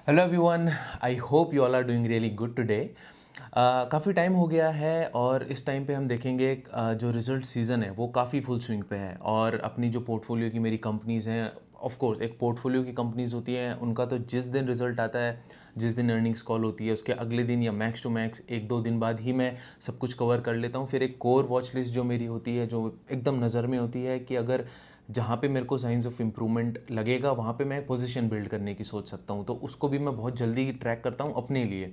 Hello everyone, I hope you all are doing really good today. काफ़ी time हो गया है और इस टाइम पे हम देखेंगे जो रिज़ल्ट सीज़न है वो काफ़ी फुल स्विंग पे है और अपनी जो पोर्टफोलियो की मेरी कंपनीज़ हैं, ऑफ कोर्स एक पोर्टफोलियो की कंपनीज़ होती हैं उनका तो जिस दिन रिज़ल्ट आता है, जिस दिन अर्निंग्स कॉल होती है उसके अगले दिन या मैक्स टू मैक्स 1-2 दिन बाद ही मैं सब कुछ कवर कर लेता हूँ। फिर एक कोर वॉच लिस्ट जो मेरी होती है, जो एकदम नज़र में होती है कि अगर जहाँ पे मेरे को साइंस ऑफ इम्प्रूवमेंट लगेगा वहाँ पे मैं पोजीशन बिल्ड करने की सोच सकता हूँ, तो उसको भी मैं बहुत जल्दी ट्रैक करता हूँ अपने लिए।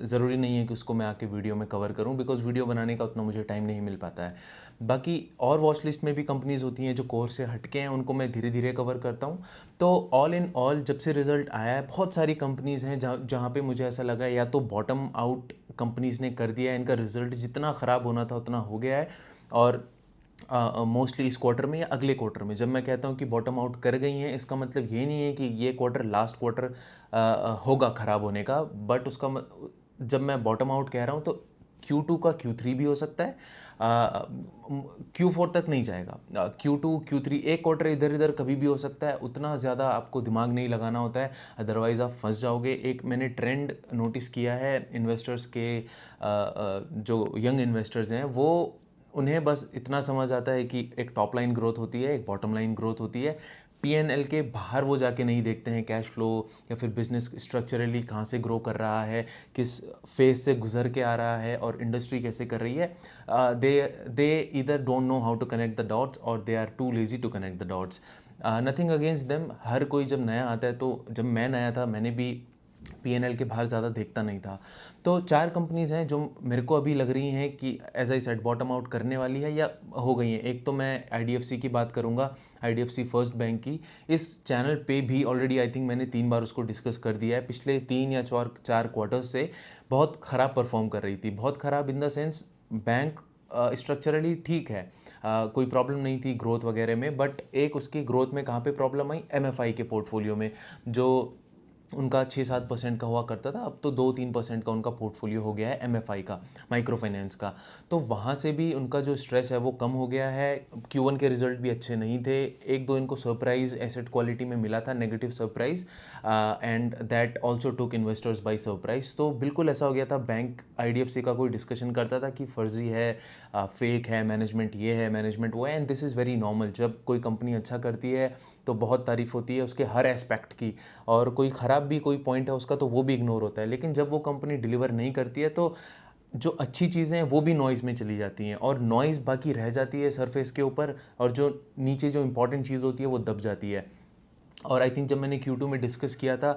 ज़रूरी नहीं है कि उसको मैं आके वीडियो में कवर करूँ, बिकॉज वीडियो बनाने का उतना मुझे टाइम नहीं मिल पाता है। बाकी और वॉच लिस्ट में भी कंपनीज़ होती हैं जो कोर से हटके हैं, उनको मैं धीरे धीरे कवर करता हूँ। तो ऑल इन ऑल जब से रिज़ल्ट आया है, बहुत सारी कंपनीज़ हैं जहाँ जहाँ पे मुझे ऐसा लगा है या तो बॉटम आउट कंपनीज़ ने कर दिया है, इनका रिज़ल्ट जितना ख़राब होना था उतना हो गया है। और मोस्टली इस क्वार्टर में या अगले क्वार्टर में, जब मैं कहता हूँ कि बॉटम आउट कर गई हैं, इसका मतलब ये नहीं है कि ये क्वार्टर लास्ट क्वार्टर होगा ख़राब होने का, बट जब मैं बॉटम आउट कह रहा हूँ तो Q2 का Q3 भी हो सकता है, Q4 तक नहीं जाएगा। Q2 Q3 एक क्वार्टर इधर इधर कभी भी हो सकता है, उतना ज़्यादा आपको दिमाग नहीं लगाना होता है, अदरवाइज़ आप फंस जाओगे। एक मैंने ट्रेंड नोटिस किया है इन्वेस्टर्स के, जो यंग इन्वेस्टर्स हैं वो, उन्हें बस इतना समझ आता है कि एक टॉप लाइन ग्रोथ होती है, एक बॉटम लाइन ग्रोथ होती है। P&L के बाहर वो जाके नहीं देखते हैं कैश फ्लो या फिर बिजनेस स्ट्रक्चरली कहाँ से ग्रो कर रहा है, किस फेज से गुजर के आ रहा है और इंडस्ट्री कैसे कर रही है। They they either don't know how to connect the dots or they are too lazy to connect the dots. Nothing against them, हर कोई जब नया आता है, तो जब मैं नया था मैंने भी P&L के बाहर ज़्यादा देखता नहीं था। तो 4 कंपनीज़ हैं जो मेरे को अभी लग रही हैं कि as I said bottom out करने वाली है या हो गई हैं। एक तो मैं IDFC की बात करूँगा, IDFC फर्स्ट बैंक की। इस चैनल पे भी ऑलरेडी आई थिंक मैंने 3 बार उसको डिस्कस कर दिया है। पिछले 3 या 4 क्वार्टर्स से बहुत ख़राब परफॉर्म कर रही थी, बहुत ख़राब in the sense bank structurally ठीक है, कोई प्रॉब्लम नहीं थी ग्रोथ वगैरह में, बट एक उसकी ग्रोथ में कहाँ पे प्रॉब्लम आई, MFI के पोर्टफोलियो में, जो उनका 6-7% का हुआ करता था, अब तो 2-3% का उनका पोर्टफोलियो हो गया है MFI का, माइक्रो फाइनेंस का। तो वहाँ से भी उनका जो स्ट्रेस है वो कम हो गया है। Q1 के रिजल्ट भी अच्छे नहीं थे, एक दो इनको सरप्राइज एसेट क्वालिटी में मिला था, negative surprise, and that also took investors by surprise. तो बिल्कुल ऐसा हो गया था, बैंक IDFC का कोई डिस्कशन करता था कि फर्जी है, फेक है, मैनेजमेंट ये है, मैनेजमेंट वो है, and this is very normal. जब कोई कंपनी अच्छा करती है तो बहुत तारीफ होती है उसके हर एस्पेक्ट की, और कोई ख़राब भी कोई पॉइंट है उसका तो वो भी इग्नोर होता है। लेकिन जब वो कंपनी डिलीवर नहीं करती है तो जो अच्छी चीज़ें हैं वो भी नॉइज़ में चली जाती हैं और नॉइज़ बाकी रह जाती है सरफेस के ऊपर, और जो नीचे जो इंपॉर्टेंट चीज़ होती है वो दब जाती है। और आई थिंक जब मैंने Q2 में डिस्कस किया था,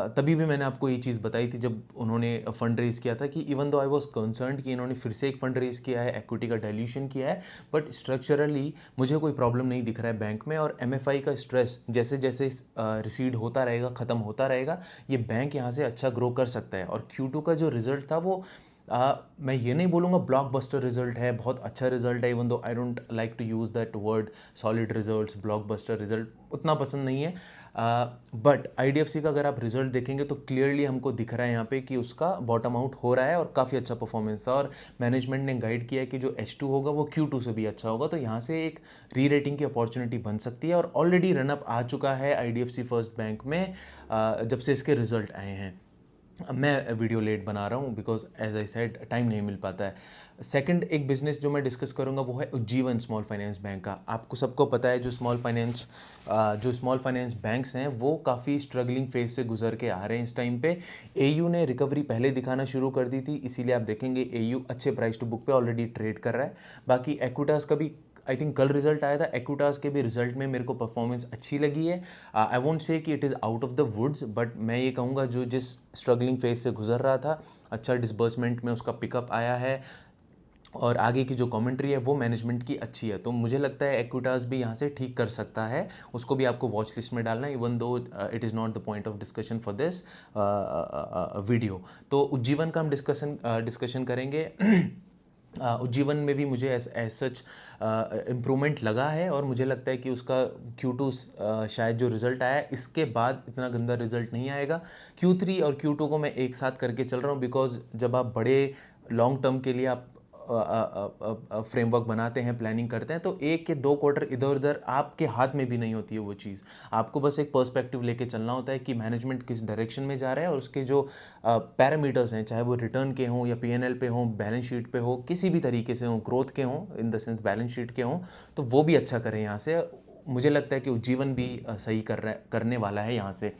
तभी भी मैंने आपको ये चीज़ बताई थी जब उन्होंने फंड रेज़ किया था, कि even though I was concerned कि इन्होंने फिर से एक फंड रेज़ किया है, इक्विटी का डाइल्यूशन किया है, बट स्ट्रक्चरली मुझे कोई प्रॉब्लम नहीं दिख रहा है बैंक में। और MFI का स्ट्रेस जैसे जैसे रिसीड होता रहेगा, ख़त्म होता रहेगा, ये बैंक यहाँ से अच्छा ग्रो कर सकता है। और Q2 का जो रिज़ल्ट था वो, मैं ये नहीं बोलूँगा ब्लॉकबस्टर रिजल्ट है, बहुत अच्छा रिजल्ट है, even though I don't like to use that word, solid results, blockbuster result उतना पसंद नहीं है। बट IDFC का अगर आप रिजल्ट देखेंगे तो क्लियरली हमको दिख रहा है यहाँ पे कि उसका बॉटम आउट हो रहा है और काफ़ी अच्छा परफॉर्मेंस था, और मैनेजमेंट ने गाइड किया है कि जो H2 होगा वो Q2 से भी अच्छा होगा। तो यहाँ से एक री रेटिंग की अपॉर्चुनिटी बन सकती है, और ऑलरेडी रनअप आ चुका है IDFC फर्स्ट बैंक में, जब से इसके रिजल्ट आए हैं। अब मैं वीडियो लेट बना रहा हूँ because as I said time नहीं मिल पाता है। सेकंड एक बिजनेस जो मैं डिस्कस करूँगा वो है उज्जीवन स्मॉल फाइनेंस बैंक का। आपको सबको पता है जो स्मॉल फाइनेंस बैंक्स हैं वो काफ़ी स्ट्रगलिंग फेज से गुजर के आ रहे हैं इस टाइम पे। AU ने रिकवरी पहले दिखाना शुरू कर दी थी, इसीलिए आप देखेंगे AU अच्छे प्राइस टू बुक पे ऑलरेडी ट्रेड कर रहा है। बाकी एक्विटास का भी आई थिंक कल रिजल्ट आया था, एक्विटास के भी रिजल्ट में मेरे को परफॉर्मेंस अच्छी लगी है। आई वोंट से कि it is out of the woods, but मैं ये कहूँगा जो जिस स्ट्रगलिंग फेज से गुजर रहा था, अच्छा डिसबर्समेंट में उसका पिकअप आया है, और आगे की जो कमेंट्री है वो मैनेजमेंट की अच्छी है। तो मुझे लगता है एक्विटास भी यहाँ से ठीक कर सकता है, उसको भी आपको वॉच लिस्ट में डालना है, इवन दो it is not the point of discussion for this video. तो उज्जीवन का हम डिस्कशन करेंगे। उज्जीवन में भी मुझे एज सच इम्प्रूवमेंट लगा है, और मुझे लगता है कि उसका Q2 शायद जो रिज़ल्ट आया है इसके बाद इतना गंदा रिज़ल्ट नहीं आएगा। Q3 और Q2 को मैं एक साथ करके चल रहा हूँ, बिकॉज जब आप बड़े लॉन्ग टर्म के लिए आप फ्रेमवर्क बनाते हैं, प्लानिंग करते हैं, तो 1 के 2 क्वार्टर इधर उधर आपके हाथ में भी नहीं होती है वो चीज़। आपको बस एक पर्सपेक्टिव लेके चलना होता है कि मैनेजमेंट किस डायरेक्शन में जा रहा है, और उसके जो पैरामीटर्स हैं, चाहे वो रिटर्न के हों या पीएनएल पे हों, बैलेंस शीट पे हो, किसी भी तरीके से हों, ग्रोथ के हों in the sense balance sheet के हों, तो वो भी अच्छा करें यहाँ से। मुझे लगता है कि उज्जीवन भी सही करने वाला है यहाँ से।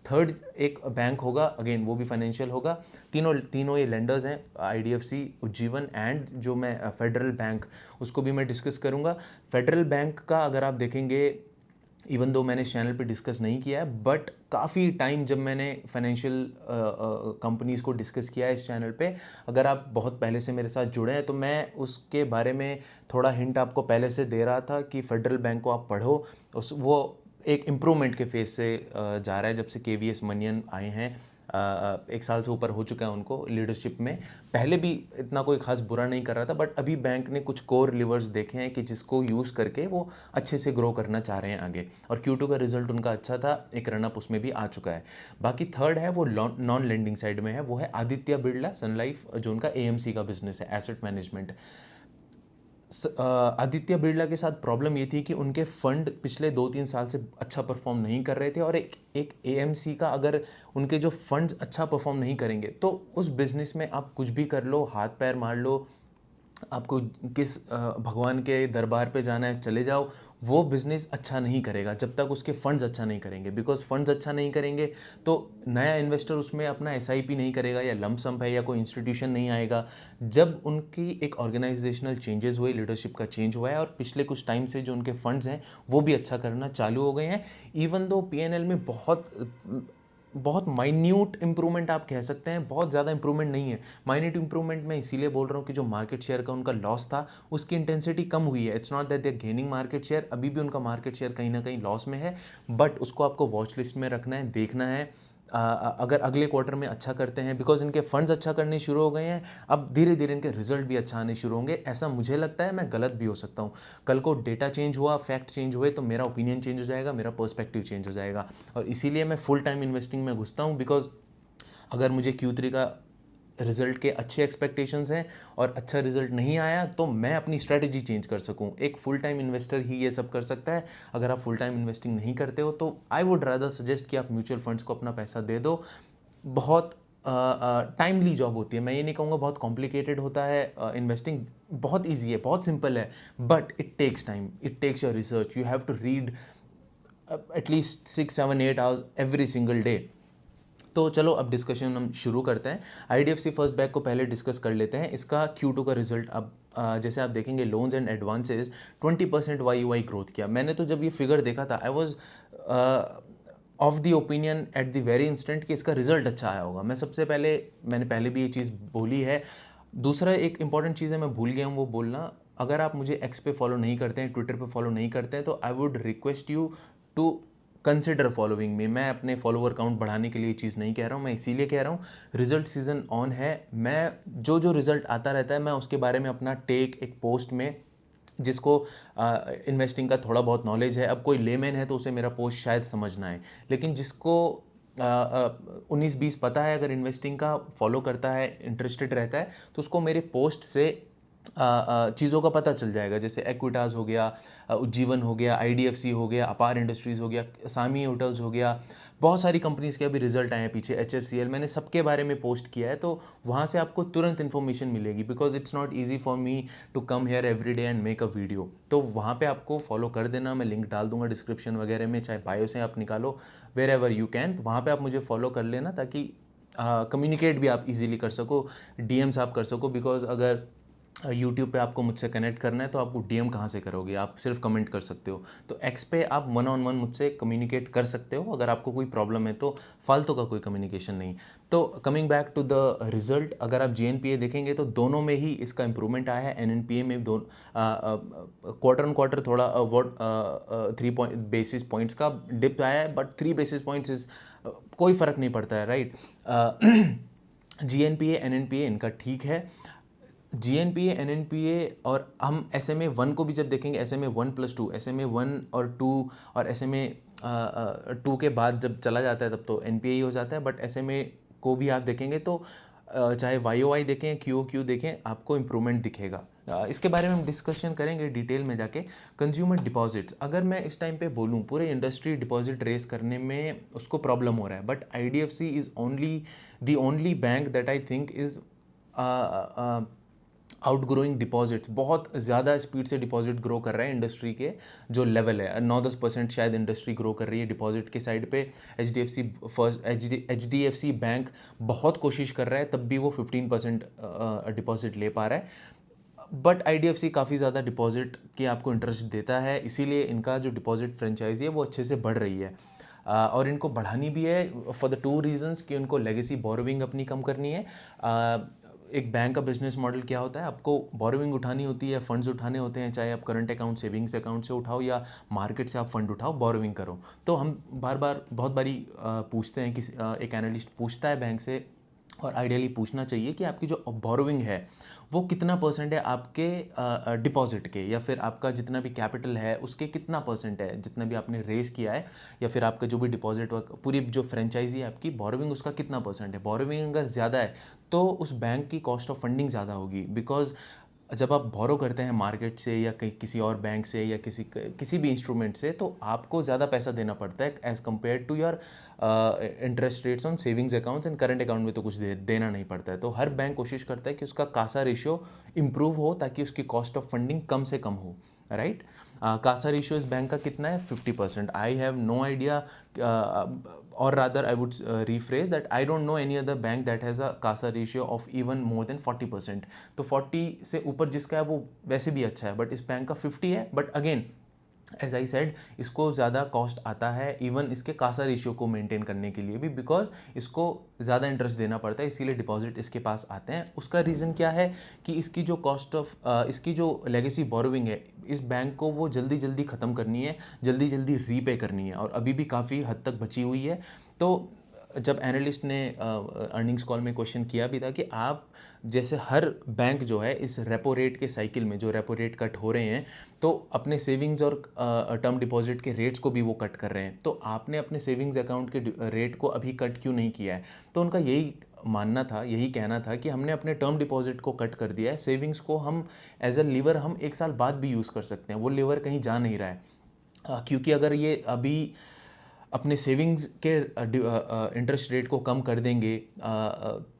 थर्ड एक बैंक होगा, अगेन वो भी फाइनेंशियल होगा। तीनों तीनों ये लेंडर्स हैं, आईडीएफसी, उज्जीवन एंड जो मैं फेडरल बैंक, उसको भी मैं डिस्कस करूँगा। फेडरल बैंक का अगर आप देखेंगे, इवन दो मैंने इस चैनल पे डिस्कस नहीं किया है, बट काफ़ी टाइम जब मैंने फाइनेंशियल कंपनीज़ को डिस्कस किया है इस चैनल पे, अगर आप बहुत पहले से मेरे साथ जुड़े हैं तो मैं उसके बारे में थोड़ा हिंट आपको पहले से दे रहा था कि फेडरल बैंक को आप पढ़ो। वो एक इम्प्रूवमेंट के फेज से जा रहा है जब से केवीएस मनियन आए हैं। 1 साल से ऊपर हो चुका है उनको लीडरशिप में। पहले भी इतना कोई खास बुरा नहीं कर रहा था, बट अभी बैंक ने कुछ कोर लिवर्स देखे हैं कि जिसको यूज़ करके वो अच्छे से ग्रो करना चाह रहे हैं आगे, और Q2 का रिजल्ट उनका अच्छा था, एक रनअप उसमें भी आ चुका है। बाकी थर्ड है वो नॉन लेंडिंग साइड में है, वो है आदित्य बिरला सन लाइफ, जो उनका एएमसी का बिजनेस है, एसेट मैनेजमेंट। आदित्य बिरला के साथ प्रॉब्लम ये थी कि उनके फंड पिछले 2-3 साल से अच्छा परफॉर्म नहीं कर रहे थे, और एक एक एएमसी का अगर उनके जो फंड्स अच्छा परफॉर्म नहीं करेंगे तो उस बिज़नेस में आप कुछ भी कर लो, हाथ पैर मार लो, आपको किस भगवान के दरबार पे जाना है चले जाओ, वो बिज़नेस अच्छा नहीं करेगा जब तक उसके फंड्स अच्छा नहीं करेंगे। बिकॉज फंड्स अच्छा नहीं करेंगे तो नया इन्वेस्टर उसमें अपना एसआईपी नहीं करेगा, या लंप सम है, या कोई इंस्टीट्यूशन नहीं आएगा। जब उनकी एक ऑर्गेनाइजेशनल चेंजेस हुए, लीडरशिप का चेंज हुआ है, और पिछले कुछ टाइम से जो उनके फंड्स हैं वो भी अच्छा करना चालू हो गए हैं। इवन दो पीएनएल में बहुत बहुत माइन्यूट इंप्रूवमेंट आप कह सकते हैं, बहुत ज़्यादा इंप्रूवमेंट नहीं है। माइन्यूट इंप्रूवमेंट मैं इसीलिए बोल रहा हूँ कि जो मार्केट शेयर का उनका लॉस था उसकी इंटेंसिटी कम हुई है। It's not that they are gaining market share, अभी भी उनका मार्केट शेयर कहीं ना कहीं लॉस में है, बट उसको आपको वॉच लिस्ट में रखना है, देखना है। अगर अगले क्वार्टर में अच्छा करते हैं, बिकॉज इनके फंड्स अच्छा करने शुरू हो गए हैं, अब धीरे धीरे इनके रिजल्ट भी अच्छा आने शुरू होंगे, ऐसा मुझे लगता है। मैं गलत भी हो सकता हूँ, कल को डेटा चेंज हुआ, फैक्ट चेंज हुए, तो मेरा ओपिनियन चेंज हो जाएगा, मेरा पर्सपेक्टिव चेंज हो जाएगा। और इसीलिए मैं फुल टाइम इन्वेस्टिंग में घुसता हूँ, बिकॉज अगर मुझे Q3 का रिजल्ट के अच्छे एक्सपेक्टेशंस हैं और अच्छा रिजल्ट नहीं आया, तो मैं अपनी स्ट्रेटजी चेंज कर सकूं। एक फुल टाइम इन्वेस्टर ही ये सब कर सकता है। अगर आप फुल टाइम इन्वेस्टिंग नहीं करते हो तो आई वुड रादर सजेस्ट कि आप म्यूचुअल फंड्स को अपना पैसा दे दो। बहुत टाइमली जॉब होती है, मैं ये नहीं कहूँगा बहुत कॉम्प्लिकेटेड होता है। इन्वेस्टिंग बहुत ईजी है, बहुत सिंपल है, but it takes time, it takes your research, you have to read at least 6-7-8 hours every single day. तो चलो अब डिस्कशन हम शुरू करते हैं। आईडीएफसी फर्स्ट बैंक को पहले डिस्कस कर लेते हैं। इसका Q2 का रिजल्ट अब जैसे आप देखेंगे, loans and advances 20% YoY growth किया। मैंने तो जब ये फिगर देखा था, I was of the opinion at the very instant कि इसका रिजल्ट अच्छा आया होगा। मैंने पहले भी ये चीज़ बोली है। दूसरा एक इंपॉर्टेंट चीज़ है, मैं भूल गया हूँ वो बोलना। अगर आप मुझे एक्स पे फॉलो नहीं करते हैं, ट्विटर पे फॉलो नहीं करते हैं, तो I would request you to consider following me. मैं अपने फॉलोवर काउंट बढ़ाने के लिए चीज़ नहीं कह रहा हूँ, मैं इसीलिए कह रहा हूँ रिजल्ट सीजन ऑन है। मैं जो जो रिजल्ट आता रहता है, मैं उसके बारे में अपना टेक एक पोस्ट में, जिसको इन्वेस्टिंग का थोड़ा बहुत नॉलेज है, अब कोई लेमैन है तो उसे मेरा पोस्ट शायद समझ ना आए, लेकिन जिसको 19-20 पता है, अगर इन्वेस्टिंग का फॉलो करता है, इंटरेस्टेड रहता है, तो उसको मेरे पोस्ट से चीज़ों का पता चल जाएगा। जैसे एक्विटास हो गया, उज्जीवन हो गया, आईडीएफसी हो गया, अपार इंडस्ट्रीज़ हो गया, सामी होटल्स हो गया, बहुत सारी कंपनीज़ के अभी रिजल्ट आए हैं पीछे, HFCL, मैंने सबके बारे में पोस्ट किया है, तो वहाँ से आपको तुरंत इन्फॉर्मेशन मिलेगी। Because it's not easy for me to come here every day and make a video. तो वहाँ पे आपको फॉलो कर देना, मैं लिंक डाल दूंगा डिस्क्रिप्शन वगैरह में, चाहे बायो से आप निकालो, वेर एवर यू कैन, वहाँ पे आप मुझे फॉलो कर लेना, ताकि कम्युनिकेट भी आप इजीली कर सको, डीएम्स आप कर सको। बिकॉज अगर यूट्यूब पे आपको मुझसे कनेक्ट करना है तो आपको डीएम कहाँ से करोगे, आप सिर्फ कमेंट कर सकते हो। तो एक्स पे आप वन ऑन वन मुझसे कम्युनिकेट कर सकते हो अगर आपको कोई प्रॉब्लम है, तो फालतू का कोई कम्युनिकेशन नहीं। तो coming back to the result, अगर आप जीएनपीए देखेंगे तो दोनों में ही इसका इंप्रूवमेंट आया है। एनएनपीए में क्वार्टर ऑन क्वार्टर थोड़ा 3 बेसिस पॉइंट्स का डिप आया है, बट 3 बेसिस पॉइंट्स इज कोई फ़र्क नहीं पड़ता है, राइट। जीएनपीए एनएनपीए इनका ठीक है। जीएनपीए एनएनपीए, और हम SMA1 को भी जब देखेंगे, SMA1+2, SMA1 और 2, और SMA 2 के बाद जब चला जाता है तब तो एनपीए ही हो जाता है, बट SMA को भी आप देखेंगे तो चाहे YOY देखें QOQ देखें, आपको इम्प्रूवमेंट दिखेगा। इसके बारे में हम डिस्कशन करेंगे डिटेल में जाके। कंज्यूमर डिपॉजिट्स, अगर मैं इस टाइम पे बोलूँ, पूरे इंडस्ट्री डिपॉजिट रेस करने में उसको प्रॉब्लम हो रहा है, but IDFC is only the only bank that I think is outgrowing deposits. बहुत ज़्यादा स्पीड से डिपॉजिट ग्रो कर रहा है इंडस्ट्री के जो लेवल है, 9-10% शायद इंडस्ट्री ग्रो कर रही है डिपॉजिट के साइड पे। HDFC बैंक बहुत कोशिश कर रहा है, तब भी वो 15% डिपॉजिट ले पा रहा है। बट IDFC काफ़ी ज़्यादा डिपॉजिट के आपको इंटरेस्ट देता है, इसीलिए इनका जो डिपॉजिट फ्रेंचाइजी है वो अच्छे से बढ़ रही है। और इनको बढ़ानी भी है फॉर द टू रीजंस कि उनको लेगेसी बोरोविंग अपनी कम करनी है। एक बैंक का बिजनेस मॉडल क्या होता है, आपको बोरोविंग उठानी होती है, फंड्स उठाने होते हैं, चाहे आप करंट अकाउंट, सेविंग्स अकाउंट से उठाओ या मार्केट से आप फंड उठाओ, बोरोविंग करो। तो हम बार बार बहुत बारी पूछते हैं कि एक एनालिस्ट पूछता है बैंक से, और आइडियली पूछना चाहिए कि आपकी जो बोरोविंग है वो कितना परसेंट है आपके डिपॉजिट के, या फिर आपका जितना भी कैपिटल है उसके कितना परसेंट है, जितना भी आपने रेज किया है, या फिर आपका जो भी डिपॉजिट, पूरी जो फ्रेंचाइजी है आपकी, बोरोविंग उसका कितना परसेंट है। बोरोविंग अगर ज़्यादा है तो उस बैंक की कॉस्ट ऑफ फंडिंग ज़्यादा होगी, बिकॉज जब आप बोरो करते हैं मार्केट से या किसी और बैंक से या किसी भी इंस्ट्रूमेंट से, तो आपको ज़्यादा पैसा देना पड़ता है as compare to your interest rates on savings accounts and current account में तो कुछ देना नहीं पड़ता है। तो हर बैंक कोशिश करता है कि उसका कासा रेशियो इंप्रूव हो ताकि उसकी कॉस्ट ऑफ फंडिंग कम से कम हो, राइट। कासा रेशियो इस बैंक का कितना है? 50%। आई हैव नो आइडिया, और rather I would rephrase that I don't know any other bank that has a CASA ratio of even more than 40%। तो 40 से ऊपर जिसका है वो वैसे भी अच्छा है, बट इस बैंक का 50 है। But again as I said, इसको ज़्यादा कॉस्ट आता है इवन इसके कासा रेशियो को मेंटेन करने के लिए भी, बिकॉज इसको ज़्यादा इंटरेस्ट देना पड़ता है, इसीलिए डिपॉजिट इसके पास आते हैं। उसका रीज़न क्या है कि इसकी जो कॉस्ट ऑफ इसकी जो लेगेसी बोरोविंग है, इस बैंक को वो जल्दी जल्दी ख़त्म करनी है, जल्दी जल्दी रीपे करनी है, और अभी भी काफ़ी हद तक बची हुई है। तो जब एनालिस्ट ने अर्निंग्स कॉल में क्वेश्चन किया भी था कि आप जैसे हर बैंक जो है इस रेपो रेट के साइकिल में, जो रेपो रेट कट हो रहे हैं, तो अपने सेविंग्स और टर्म डिपॉजिट के रेट्स को भी वो कट कर रहे हैं, तो आपने अपने सेविंग्स अकाउंट के रेट को अभी कट क्यों नहीं किया है? तो उनका यही मानना था, यही कहना था कि हमने अपने टर्म डिपॉजिट को कट कर दिया है, सेविंग्स को हम एज अ लीवर हम 1 साल बाद भी यूज़ कर सकते हैं, वो लीवर कहीं जा नहीं रहा है। क्योंकि अगर ये अभी अपने सेविंग्स के इंटरेस्ट रेट को कम कर देंगे,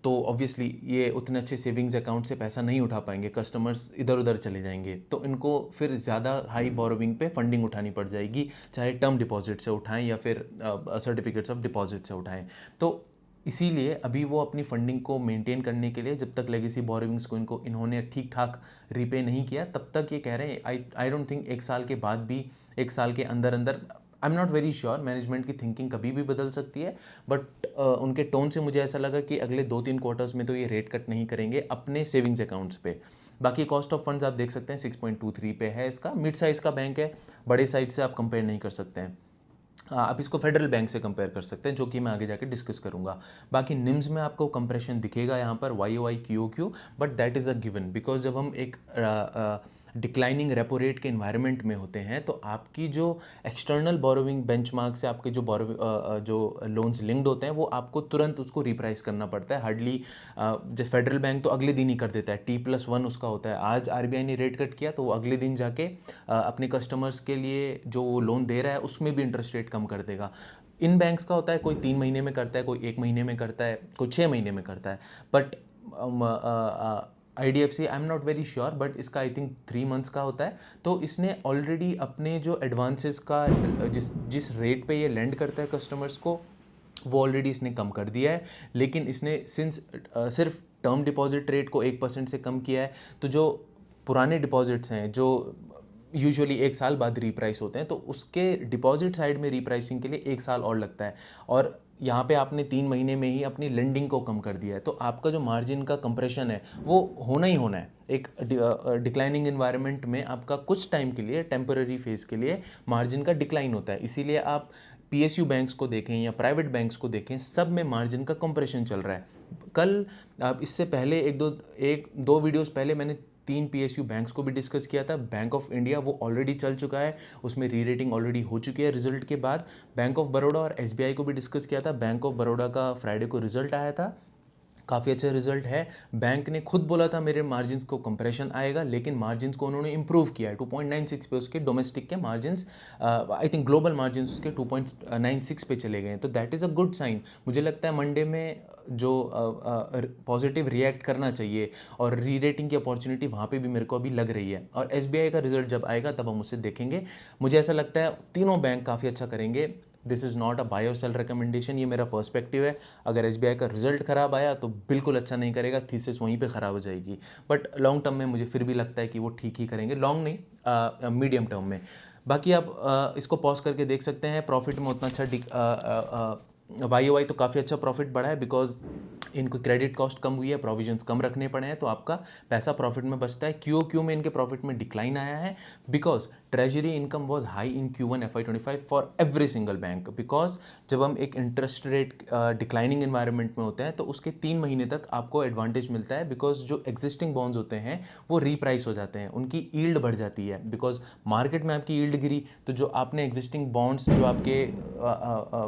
तो ऑब्वियसली ये उतने अच्छे सेविंग्स अकाउंट से पैसा नहीं उठा पाएंगे, कस्टमर्स इधर उधर चले जाएंगे, तो इनको फिर ज़्यादा हाई बोरोविंग पे फंडिंग उठानी पड़ जाएगी, चाहे टर्म डिपॉजिट से उठाएं या फिर सर्टिफिकेट्स ऑफ डिपॉजिट से उठाएं। तो इसीलिए अभी वो अपनी फंडिंग को मेंटेन करने के लिए, जब तक लेगेसी बोरोविंग्स को इन्होंने ठीक ठाक रीपे नहीं किया, तब तक ये कह रहे हैं, आई डोंट थिंक 1 साल के बाद भी, 1 साल के अंदर अंदर, आई am not very sure, management की थिंकिंग कभी भी बदल सकती है, बट उनके टोन से मुझे ऐसा लगा कि अगले 2-3 क्वार्टर्स में तो ये रेट कट नहीं करेंगे अपने सेविंग्स अकाउंट्स पे। बाकी कॉस्ट ऑफ फंड्स आप देख सकते हैं 6.23 पे है इसका, मिड साइज़ का बैंक है, बड़े साइज से आप कंपेयर नहीं कर सकते हैं। आप इसको फेडरल बैंक से कंपेयर कर सकते हैं, जो कि मैं आगे जाके डिस्कस करूंगा। बाकी निम्स में आपको कंप्रेशन दिखेगा यहाँ पर YOY QOQ, but that is a given, because जब हम एक डिक्लाइनिंग रेपो रेट के इन्वायरमेंट में होते हैं, तो आपकी जो एक्सटर्नल बोरोविंग बेंचमार्क से आपके जो लोन्स लिंक्ड होते हैं, वो आपको तुरंत उसको रिप्राइस करना पड़ता है। हार्डली जब फेडरल बैंक तो अगले दिन ही कर देता है, T+1 उसका होता है। आज RBI ने रेट कट किया तो वो अगले दिन जाके अपने कस्टमर्स के लिए जो वो लोन दे रहा है उसमें भी इंटरेस्ट रेट कम कर देगा। इन बैंक्स का होता है, कोई 3 महीने में करता है, कोई 1 महीने में करता है, कोई 6 महीने में करता है। But IDFC, I am not very sure, but इसका आई थिंक 3 मंथ्स का होता है। तो इसने ऑलरेडी अपने जो एडवांसेस का जिस जिस रेट पे ये लेंड करता है कस्टमर्स को, वो ऑलरेडी इसने कम कर दिया है। लेकिन इसने सिर्फ टर्म डिपॉजिट रेट को 1% से कम किया है, तो जो पुराने डिपॉजिट्स हैं जो यूजुअली 1 साल बाद रीप्राइस होते हैं, तो उसके डिपॉजिट साइड में रीप्राइसिंग के लिए 1 साल और लगता है, और यहाँ पे आपने 3 महीने में ही अपनी लेंडिंग को कम कर दिया है। तो आपका जो मार्जिन का कंप्रेशन है वो होना ही होना है। एक डिक्लाइनिंग इन्वायरमेंट में आपका कुछ टाइम के लिए, टेम्पररी फेज के लिए मार्जिन का डिक्लाइन होता है। इसीलिए आप PSU बैंक्स को देखें या प्राइवेट बैंक्स को देखें, सब में मार्जिन का कंप्रेशन चल रहा है। कल इससे पहले एक दो वीडियोस पहले मैंने 3 PSU बैंक्स को भी डिस्कस किया था। बैंक ऑफ इंडिया वो ऑलरेडी चल चुका है, उसमें री रेटिंग ऑलरेडी हो चुकी है रिजल्ट के बाद। बैंक ऑफ बड़ौदा और SBI को भी डिस्कस किया था। बैंक ऑफ बड़ौदा का फ्राइडे को रिजल्ट आया था, काफ़ी अच्छा रिजल्ट है। बैंक ने खुद बोला था मेरे मार्जिन्स को कंप्रेशन आएगा, लेकिन मार्जिन्स को उन्होंने इंप्रूव किया है 2.96 पे। उसके डोमेस्टिक के margins, I think global margins उसके 2.96 पे चले गए हैं, तो that is a good sign. मुझे लगता है मंडे में जो पॉजिटिव रिएक्ट करना चाहिए, और री रेटिंग की अपॉर्चुनिटी वहाँ पे भी मेरे को अभी लग रही है। और एसबीआई का रिजल्ट जब आएगा तब हम उसे देखेंगे। मुझे ऐसा लगता है तीनों बैंक काफ़ी अच्छा करेंगे। This is not a buy और सेल रिकमेंडेशन, ये मेरा पर्सपेक्टिव है। अगर एसबीआई का रिजल्ट ख़राब आया तो बिल्कुल अच्छा नहीं करेगा, थीसिस वहीं पे ख़राब हो जाएगी। बट लॉन्ग टर्म में मुझे फिर भी लगता है कि वो ठीक ही करेंगे, लॉन्ग नहीं मीडियम टर्म में। बाकी आप इसको पॉज करके देख सकते हैं। प्रॉफिट में उतना अच्छा वाई वाई तो काफ़ी अच्छा प्रॉफिट बढ़ा है, बिकॉज इनको क्रेडिट कॉस्ट कम हुई है, प्रोविजंस कम रखने पड़े हैं, तो आपका पैसा प्रॉफिट में बचता है। क्यू क्यू में इनके प्रॉफिट में डिक्लाइन आया है, because treasury income was high in Q1 FY25 for every single bank. Because जब हम एक इंटरेस्ट रेट डिक्लाइनिंग इन्वायरमेंट में होते हैं तो उसके 3 महीने तक आपको एडवांटेज मिलता है, बिकॉज जो एग्जिस्टिंग बॉन्ड्स होते हैं वो रीप्राइस हो जाते हैं, उनकी यील्ड बढ़ जाती है। बिकॉज मार्केट में आपकी यील्ड गिरी, तो जो आपने एग्जिस्टिंग बॉन्ड्स जो आपके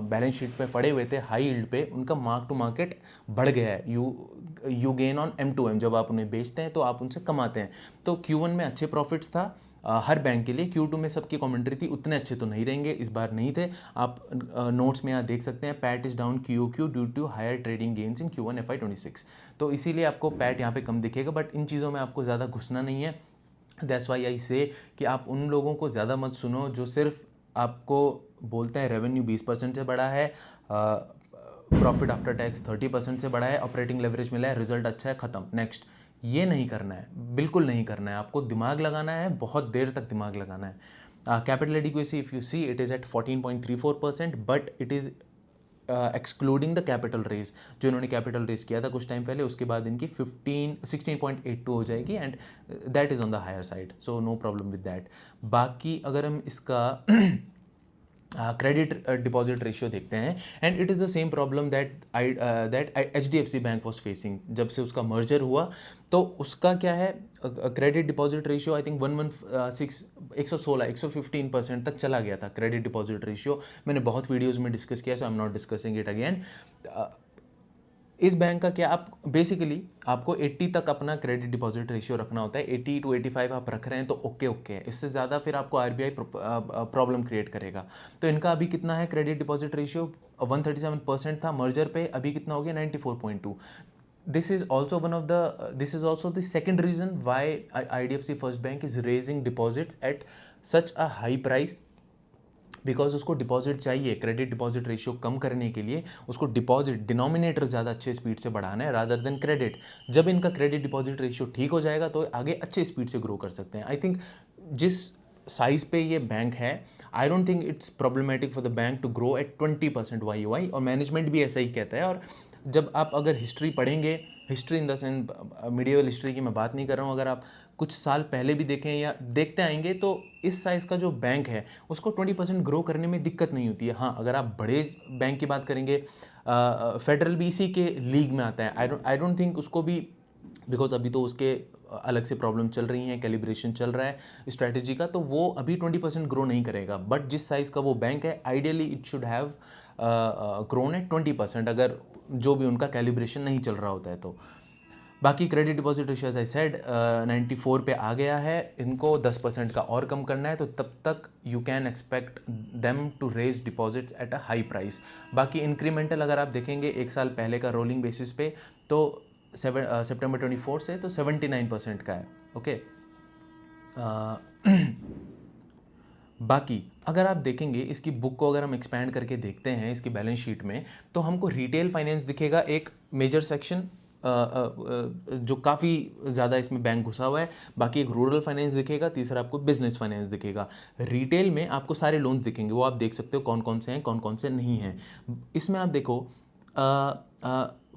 बैलेंस शीट पे पड़े हुए थे हाई यील्ड पे, उनका मार्क टू मार्केट बढ़ गया है। यू गेन ऑन M2M, जब आप उन्हें बेचते हैं तो आप उनसे कमाते हैं। तो Q1 में अच्छे प्रॉफिट्स था हर बैंक के लिए। Q2 में सबकी कमेंट्री थी उतने अच्छे तो नहीं रहेंगे, इस बार नहीं थे। आप नोट्स में यहाँ देख सकते हैं, PAT is down QOQ due to higher trading gains in Q1 FY26। तो इसीलिए आपको पैट यहाँ पे कम दिखेगा, बट इन चीज़ों में आपको ज़्यादा घुसना नहीं है। दैट्स वाई आई से कि आप उन लोगों को ज़्यादा मत सुनो जो सिर्फ आपको बोलते हैं रेवेन्यू 20% से बढ़ा है, प्रॉफिट आफ्टर टैक्स 30% से बढ़ा है, ऑपरेटिंग लेवरेज मिला है, रिजल्ट अच्छा है, ख़त्म, नेक्स्ट। ये नहीं करना है, बिल्कुल नहीं करना है। आपको दिमाग लगाना है, बहुत देर तक दिमाग लगाना है। Capital adequacy if you see it is at 14.34%, but it is excluding the capital raise. जो इन्होंने कैपिटल रेज किया था कुछ टाइम पहले, उसके बाद इनकी 16.82 हो जाएगी, and that is on the higher side, so no problem with that. बाकी अगर हम इसका क्रेडिट डिपॉजिट रेशियो देखते हैं, and it is the same problem that HDFC bank was facing. जब से उसका मर्जर हुआ तो उसका क्या है, credit deposit ratio I think 115% तक चला गया था क्रेडिट डिपॉजिट रेशियो। मैंने बहुत वीडियोज़ में डिस्कस किया, so I am not discussing it again. इस बैंक का क्या, आप बेसिकली आपको 80 तक अपना क्रेडिट डिपॉजिट रेशियो रखना होता है। 80 to 85 आप रख रहे हैं तो ओके है, इससे ज़्यादा फिर आपको RBI प्रॉब्लम क्रिएट करेगा। तो इनका अभी कितना है क्रेडिट डिपॉजिट रेशियो, 137% था मर्जर पे, अभी कितना हो गया 94.2। This is also the second reason why IDFC first bank is raising deposits at such a high price, because उसको डिपॉजिट चाहिए। क्रेडिट डिपॉजिट रेशियो कम करने के लिए उसको डिपॉजिट डिनोमिनेटर ज़्यादा अच्छे स्पीड से बढ़ाना है रादर देन क्रेडिट। जब इनका क्रेडिट डिपॉजिट रेशियो ठीक हो जाएगा तो आगे अच्छे स्पीड से ग्रो कर सकते हैं। आई थिंक जिस साइज पे ये बैंक है, I don't think it's problematic for the bank to grow at 20% YOY, और मैनेजमेंट भी ऐसा ही कहता है। और जब आप अगर हिस्ट्री पढ़ेंगे, history in the sense medieval history की मैं बात नहीं कर रहा हूँ, अगर आप कुछ साल पहले भी देखें या देखते आएंगे, तो इस साइज़ का जो बैंक है उसको 20% ग्रो करने में दिक्कत नहीं होती है। हाँ, अगर आप बड़े बैंक की बात करेंगे, फेडरल भी इसी के लीग में आता है। आई डोंट थिंक उसको भी, बिकॉज अभी तो उसके अलग से प्रॉब्लम चल रही हैं, कैलिब्रेशन चल रहा है स्ट्रैटेजी का, तो वो अभी 20% ग्रो नहीं करेगा। बट जिस साइज़ का वो बैंक है, ideally it should have grown at 20%, अगर जो भी उनका कैलिब्रेशन नहीं चल रहा होता है तो। बाकी credit deposit ratio as I said 94 पे आ गया है, इनको 10% का और कम करना है, तो तब तक you can expect them to raise deposits at a high price. बाकी इंक्रीमेंटल अगर आप देखेंगे एक साल पहले का रोलिंग बेसिस पे, तो September 24 से तो 79% का है। ओके, बाकी अगर आप देखेंगे इसकी बुक को, अगर हम एक्सपैंड करके देखते हैं इसकी बैलेंस शीट में, तो हमको रिटेल फाइनेंस दिखेगा एक मेजर सेक्शन, जो काफ़ी ज़्यादा इसमें बैंक घुसा हुआ है। बाकी एक रूरल फाइनेंस दिखेगा, तीसरा आपको बिजनेस फाइनेंस दिखेगा। रिटेल में आपको सारे लोन्स दिखेंगे, वो आप देख सकते हो कौन कौन से हैं, कौन कौन से नहीं हैं। इसमें आप देखो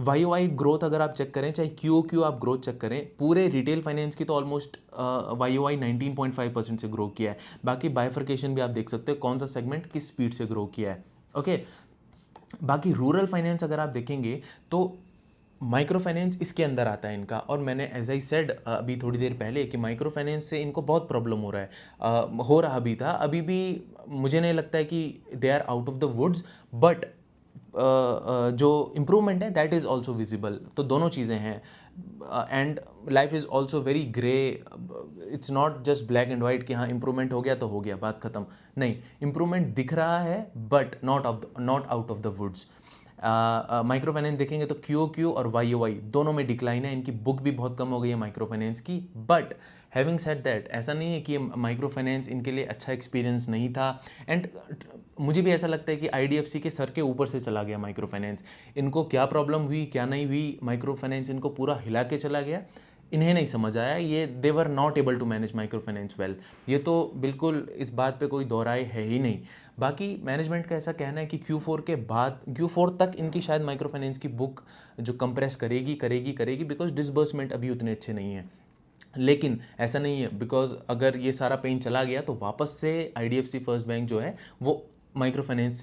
YOY ग्रोथ अगर आप चेक करें, चाहे QOQ आप ग्रोथ चेक करें, पूरे रिटेल फाइनेंस की तो ऑलमोस्ट YOY 19.5% से ग्रो किया है। बाकी बाइफर्केशन भी आप देख सकते हो कौन सा सेगमेंट किस स्पीड से ग्रो किया है। ओके, बाकी रूरल फाइनेंस अगर आप देखेंगे तो माइक्रो फाइनेंस इसके अंदर आता है इनका, और मैंने एज आई सेड अभी थोड़ी देर पहले कि माइक्रो फाइनेंस से इनको बहुत प्रॉब्लम हो रहा है, हो रहा भी था, अभी भी। मुझे नहीं लगता है कि they are out of the woods, but जो इम्प्रूवमेंट है दैट इज़ ऑल्सो विजिबल। तो दोनों चीज़ें हैं and life is also very grey. It's not just black and white कि हाँ इम्प्रूवमेंट हो गया तो हो गया, बात ख़त्म। नहीं, इम्प्रूवमेंट दिख रहा है but not out of the woods. Micro finance देखेंगे तो क्यू और वाई दोनों में डिक्लाइन है, इनकी बुक भी बहुत कम हो गई है माइक्रो फाइनेंस की। बट हैविंग सेड दैट, ऐसा नहीं है कि माइक्रो फाइनेंस इनके लिए अच्छा एक्सपीरियंस नहीं था। एंड मुझे भी ऐसा लगता है कि आईडीएफसी के सर के ऊपर से चला गया माइक्रो फाइनेंस। इनको क्या प्रॉब्लम हुई क्या नहीं हुई, माइक्रो फाइनेंस इनको पूरा हिला के चला गया, इन्हें नहीं समझ आया। ये they were not able to manage micro finance well, ये तो बिल्कुल इस बात पे कोई दो राय है ही नहीं। बाकी मैनेजमेंट का ऐसा कहना है कि Q4 के बाद, Q4 तक इनकी शायद माइक्रो फाइनेंस की बुक जो कंप्रेस करेगी बिकॉज डिसबर्समेंट अभी उतने अच्छे नहीं हैं। लेकिन ऐसा नहीं है, बिकॉज अगर ये सारा पेन चला गया तो वापस से आईडीएफसी फर्स्ट बैंक जो है वो माइक्रो फाइनेंस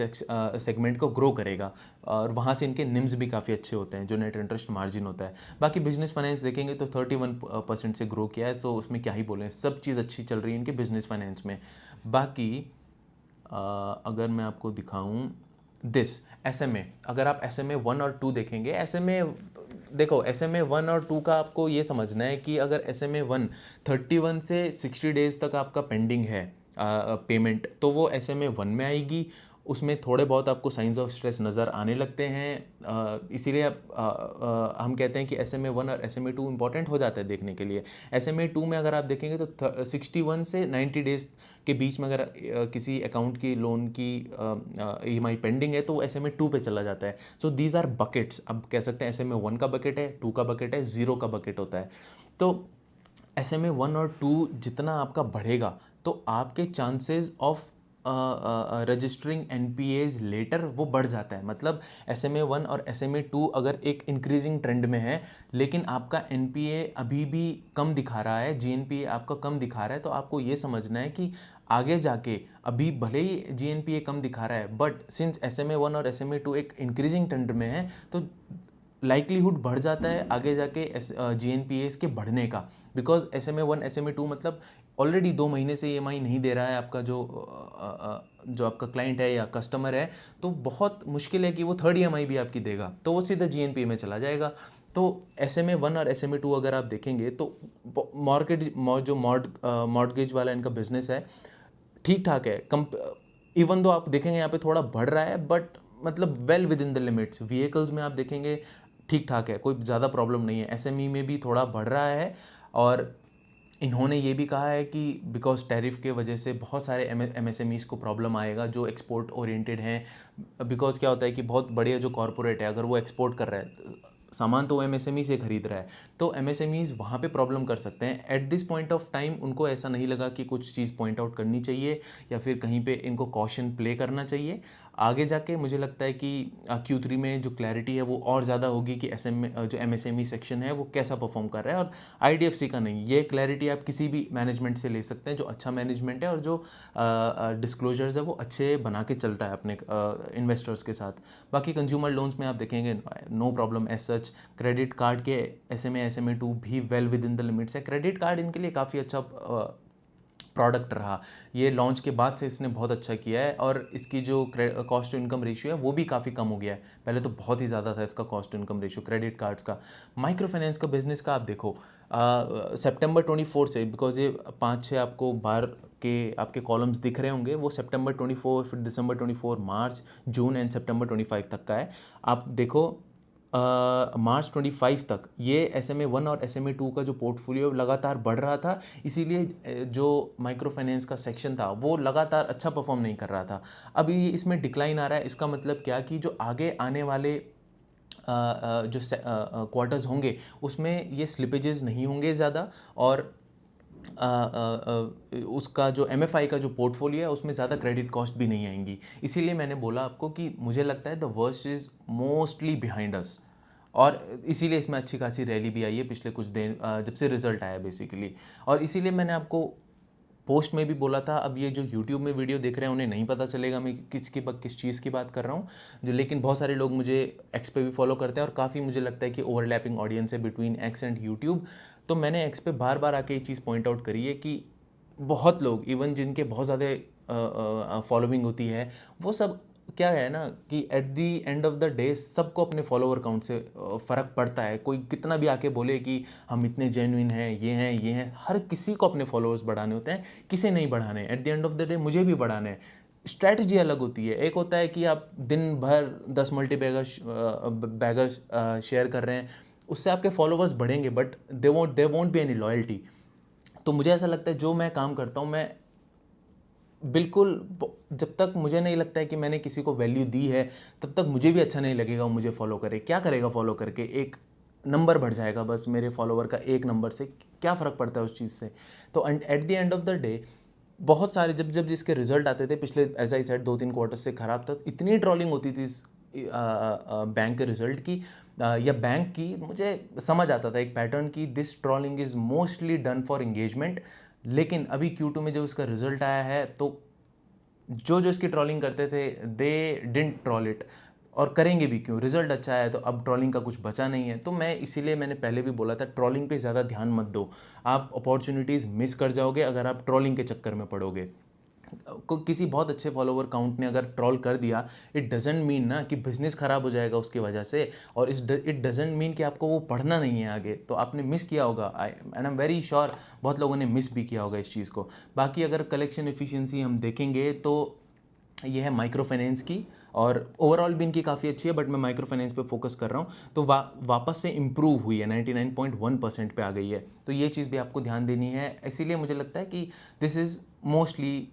सेगमेंट को ग्रो करेगा और वहाँ से इनके निम्स भी काफ़ी अच्छे होते हैं, जो नेट इंटरेस्ट मार्जिन होता है। बाकी बिजनेस फाइनेंस देखेंगे तो 31% से ग्रो किया है, तो उसमें क्या ही बोलें, सब चीज़ अच्छी चल रही है इनके बिजनेस फाइनेंस में। बाकी अगर मैं आपको दिखाऊं दिस SMA, अगर आप SMA 1 और 2 देखेंगे, SMA देखो SMA 1 और 2 का आपको ये समझना है कि अगर SMA 1 31 से 60 डेज तक आपका पेंडिंग है पेमेंट, तो वो SMA 1 में आएगी। उसमें थोड़े बहुत आपको साइंस ऑफ स्ट्रेस नज़र आने लगते हैं, इसीलिए हम कहते हैं कि SMA 1 और SMA 2 इंपॉर्टेंट हो जाता है देखने के लिए। SMA 2 में अगर आप देखेंगे तो 61 से 90 डेज के बीच में अगर किसी अकाउंट की लोन की EMI पेंडिंग है तो वो SMA 2 पे चला जाता है। सो दीज आर बकेट्स, अब कह सकते हैं SMA 1 का बकेट है, 2 का बकेट है, 0 का बकेट होता है। तो SMA 1 और 2 जितना आपका बढ़ेगा तो आपके chances of registering NPAs later वो बढ़ जाता है। मतलब SMA 1 और SMA 2 अगर एक इंक्रीजिंग ट्रेंड में है लेकिन आपका NPA अभी भी कम दिखा रहा है, GNPA आपका कम दिखा रहा है, तो आपको ये समझना है कि आगे जाके अभी भले ही GNPA कम दिखा रहा है बट सिंस SMA 1 और SMA 2 एक इंक्रीजिंग ट्रेंड में है तो लाइकलीहुड बढ़ जाता है आगे जाके GNPAs के बढ़ने का। बिकॉज SMA 1 SMA 2 मतलब ऑलरेडी 2 महीने से EMI नहीं दे रहा है आपका जो आपका क्लाइंट है या कस्टमर है, तो बहुत मुश्किल है कि वो थर्ड EMI भी आपकी देगा, तो वो सीधा GNPA में चला जाएगा। तो SMA 1 और SMA 2 अगर आप देखेंगे तो मार्केट जो मॉर्टगेज वाला इनका बिजनेस है ठीक ठाक है। इवन दो आप देखेंगे यहाँ पे थोड़ा बढ़ रहा है बट मतलब well within the limits. Vehicles में आप देखेंगे ठीक ठाक है, कोई ज़्यादा प्रॉब्लम नहीं है। SME में भी थोड़ा बढ़ रहा है और इन्होंने ये भी कहा है कि बिकॉज टैरिफ के वजह से बहुत सारे MSMEs को प्रॉब्लम आएगा जो एक्सपोर्ट ओरिएंटेड हैं। बिकॉज क्या होता है कि बहुत बड़े जो कॉरपोरेट है अगर वो एक्सपोर्ट कर रहा है सामान तो वो MSME से खरीद रहा है, तो MSMEs वहाँ पे प्रॉब्लम कर सकते हैं। At this point of time उनको ऐसा नहीं लगा कि कुछ चीज़ पॉइंट आउट करनी चाहिए या फिर कहीं पे इनको कॉशन प्ले करना चाहिए। आगे जाके मुझे लगता है कि Q3 में जो क्लैरिटी है वो और ज़्यादा होगी कि जो MSME सेक्शन है वो कैसा परफॉर्म कर रहा है, और IDFC का नहीं। ये क्लैरिटी आप किसी भी मैनेजमेंट से ले सकते हैं जो अच्छा मैनेजमेंट है और जो डिस्क्लोजर्स है वो अच्छे बना के चलता है अपने इन्वेस्टर्स के साथ। बाकी कंज्यूमर लोन्स में आप देखेंगे no problem as such. Credit card के SMA 2 भी well within the limits है। क्रेडिट कार्ड इनके लिए काफ़ी अच्छा प्रोडक्ट रहा, ये लॉन्च के बाद से इसने बहुत अच्छा किया है और इसकी जो कॉस्ट टू इनकम रेशियो है वो भी काफ़ी कम हो गया है। पहले तो बहुत ही ज़्यादा था इसका cost to income ratio credit cards का। माइक्रो फाइनेंस का बिजनेस का आप देखो सितंबर 24 से, बिकॉज ये 5-6 आपको बार के आपके कॉलम्स दिख रहे होंगे, वो सितंबर 24 फिर दिसंबर 24 मार्च जून एंड सितंबर 25 तक का है। आप देखो मार्च 25 तक ये SMA 1 और SMA 2 का जो पोर्टफोलियो लगातार बढ़ रहा था, इसीलिए जो माइक्रो फाइनेंस का सेक्शन था वो लगातार अच्छा परफॉर्म नहीं कर रहा था। अभी इसमें डिक्लाइन आ रहा है, इसका मतलब क्या कि जो आगे आने वाले जो क्वार्टर्स होंगे उसमें ये स्लिपेजेस नहीं होंगे ज़्यादा, और उसका जो MFI का जो पोर्टफोलियो है उसमें ज़्यादा क्रेडिट कॉस्ट भी नहीं आएंगी। इसीलिए मैंने बोला आपको कि मुझे लगता है the worst is mostly behind us, और इसीलिए इसमें अच्छी खासी रैली भी आई है पिछले कुछ दिन जब से रिजल्ट आया बेसिकली। और इसीलिए मैंने आपको पोस्ट में भी बोला था, अब ये जो यूट्यूब में वीडियो देख रहे हैं उन्हें नहीं पता चलेगा मैं किस चीज़ की बात कर रहा हूँ, जो लेकिन बहुत सारे लोग मुझे X पे भी फॉलो करते हैं और काफ़ी मुझे लगता है कि ओवरलैपिंग ऑडियंस है बिटवीन X एंड यूट्यूब। तो मैंने X पे बार बार आके ये चीज़ पॉइंट आउट करी है कि बहुत लोग इवन जिनके बहुत ज़्यादा फॉलोइंग होती है वो सब क्या है ना कि at the end of the day सबको अपने फॉलोवर काउंट से फ़र्क पड़ता है। कोई कितना भी आके बोले कि हम इतने जेन्युइन हैं, ये हैं, हर किसी को अपने फॉलोअर्स बढ़ाने होते हैं, किसे नहीं बढ़ाने। At the end of the day मुझे भी बढ़ाने हैं। स्ट्रैटेजी अलग होती है। एक होता है कि आप दिन भर 10 मल्टी बैगर शेयर कर रहे हैं, उससे आपके फॉलोवर्स बढ़ेंगे, but they won't be any loyalty. तो मुझे ऐसा लगता है जो मैं काम करता हूँ, मैं बिल्कुल जब तक मुझे नहीं लगता है कि मैंने किसी को वैल्यू दी है, तब तक मुझे भी अच्छा नहीं लगेगा वो मुझे फॉलो करे। क्या करेगा फॉलो करके? एक नंबर बढ़ जाएगा बस, मेरे फॉलोवर का एक नंबर से क्या फ़र्क पड़ता है उस चीज़ से। तो at the end of the day बहुत सारे जब जब जिसके रिजल्ट आते थे पिछले, एज आई सेड, 2-3 क्वार्टर से ख़राब था, तो इतनी ट्रोलिंग होती थी इस बैंक के रिजल्ट की, या बैंक की। मुझे समझ आता था एक पैटर्न की, this trolling is mostly done for engagement. लेकिन अभी Q2 में जब इसका रिजल्ट आया है, तो जो जो इसकी ट्रोलिंग करते थे, दे डिडंट ट्रोल इट, और करेंगे भी क्यों? रिजल्ट अच्छा है, तो अब ट्रोलिंग का कुछ बचा नहीं है। तो मैं इसीलिए मैंने पहले भी बोला था, ट्रोलिंग पे ज़्यादा ध्यान मत दो। आप अपॉर्चुनिटीज़ मिस कर जाओगे अगर आप ट्रोलिंग के चक्कर में पड़ोगे। को किसी बहुत अच्छे फॉलोवर काउंट ने अगर ट्रोल कर दिया, इट डजेंट मीन ना कि बिजनेस खराब हो जाएगा उसकी वजह से, और इट डजेंट मीन कि आपको वो पढ़ना नहीं है आगे। तो आपने मिस किया होगा, and I am very sure बहुत लोगों ने मिस भी किया होगा इस चीज़ को। बाकी अगर कलेक्शन एफिशिएंसी हम देखेंगे, तो ये है माइक्रो फाइनेंस की, और ओवरऑल भी इनकी काफ़ी अच्छी है, बट मैं माइक्रो फाइनेंस पे फोकस कर रहा हूँ। तो वापस से इम्प्रूव हुई है, 99.1% पे आ गई है। तो ये चीज़ भी आपको ध्यान देनी है। इसीलिए मुझे लगता है कि this is mostly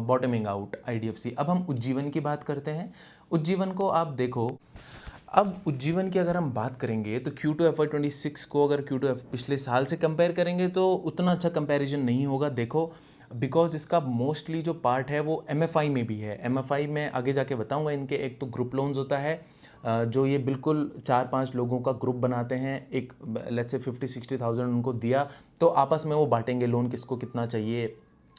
bottoming out IDFC। अब हम उज्जीवन की बात करते हैं। उज्जीवन को आप देखो, अब उज्जीवन की अगर हम बात करेंगे, तो Q2 FY26 को अगर Q2 पिछले साल से कंपेयर करेंगे, तो उतना अच्छा कंपैरिजन नहीं होगा। देखो, बिकॉज इसका मोस्टली जो पार्ट है वो MFI में भी है। MFI में आगे जाके बताऊंगा। इनके एक तो ग्रुप लोन्स होता है, जो ये बिल्कुल 4-5 लोगों का ग्रुप बनाते हैं। एक लेट्स से 50-60 थाउजेंड उनको दिया, तो आपस में वो बांटेंगे लोन, किसको कितना चाहिए,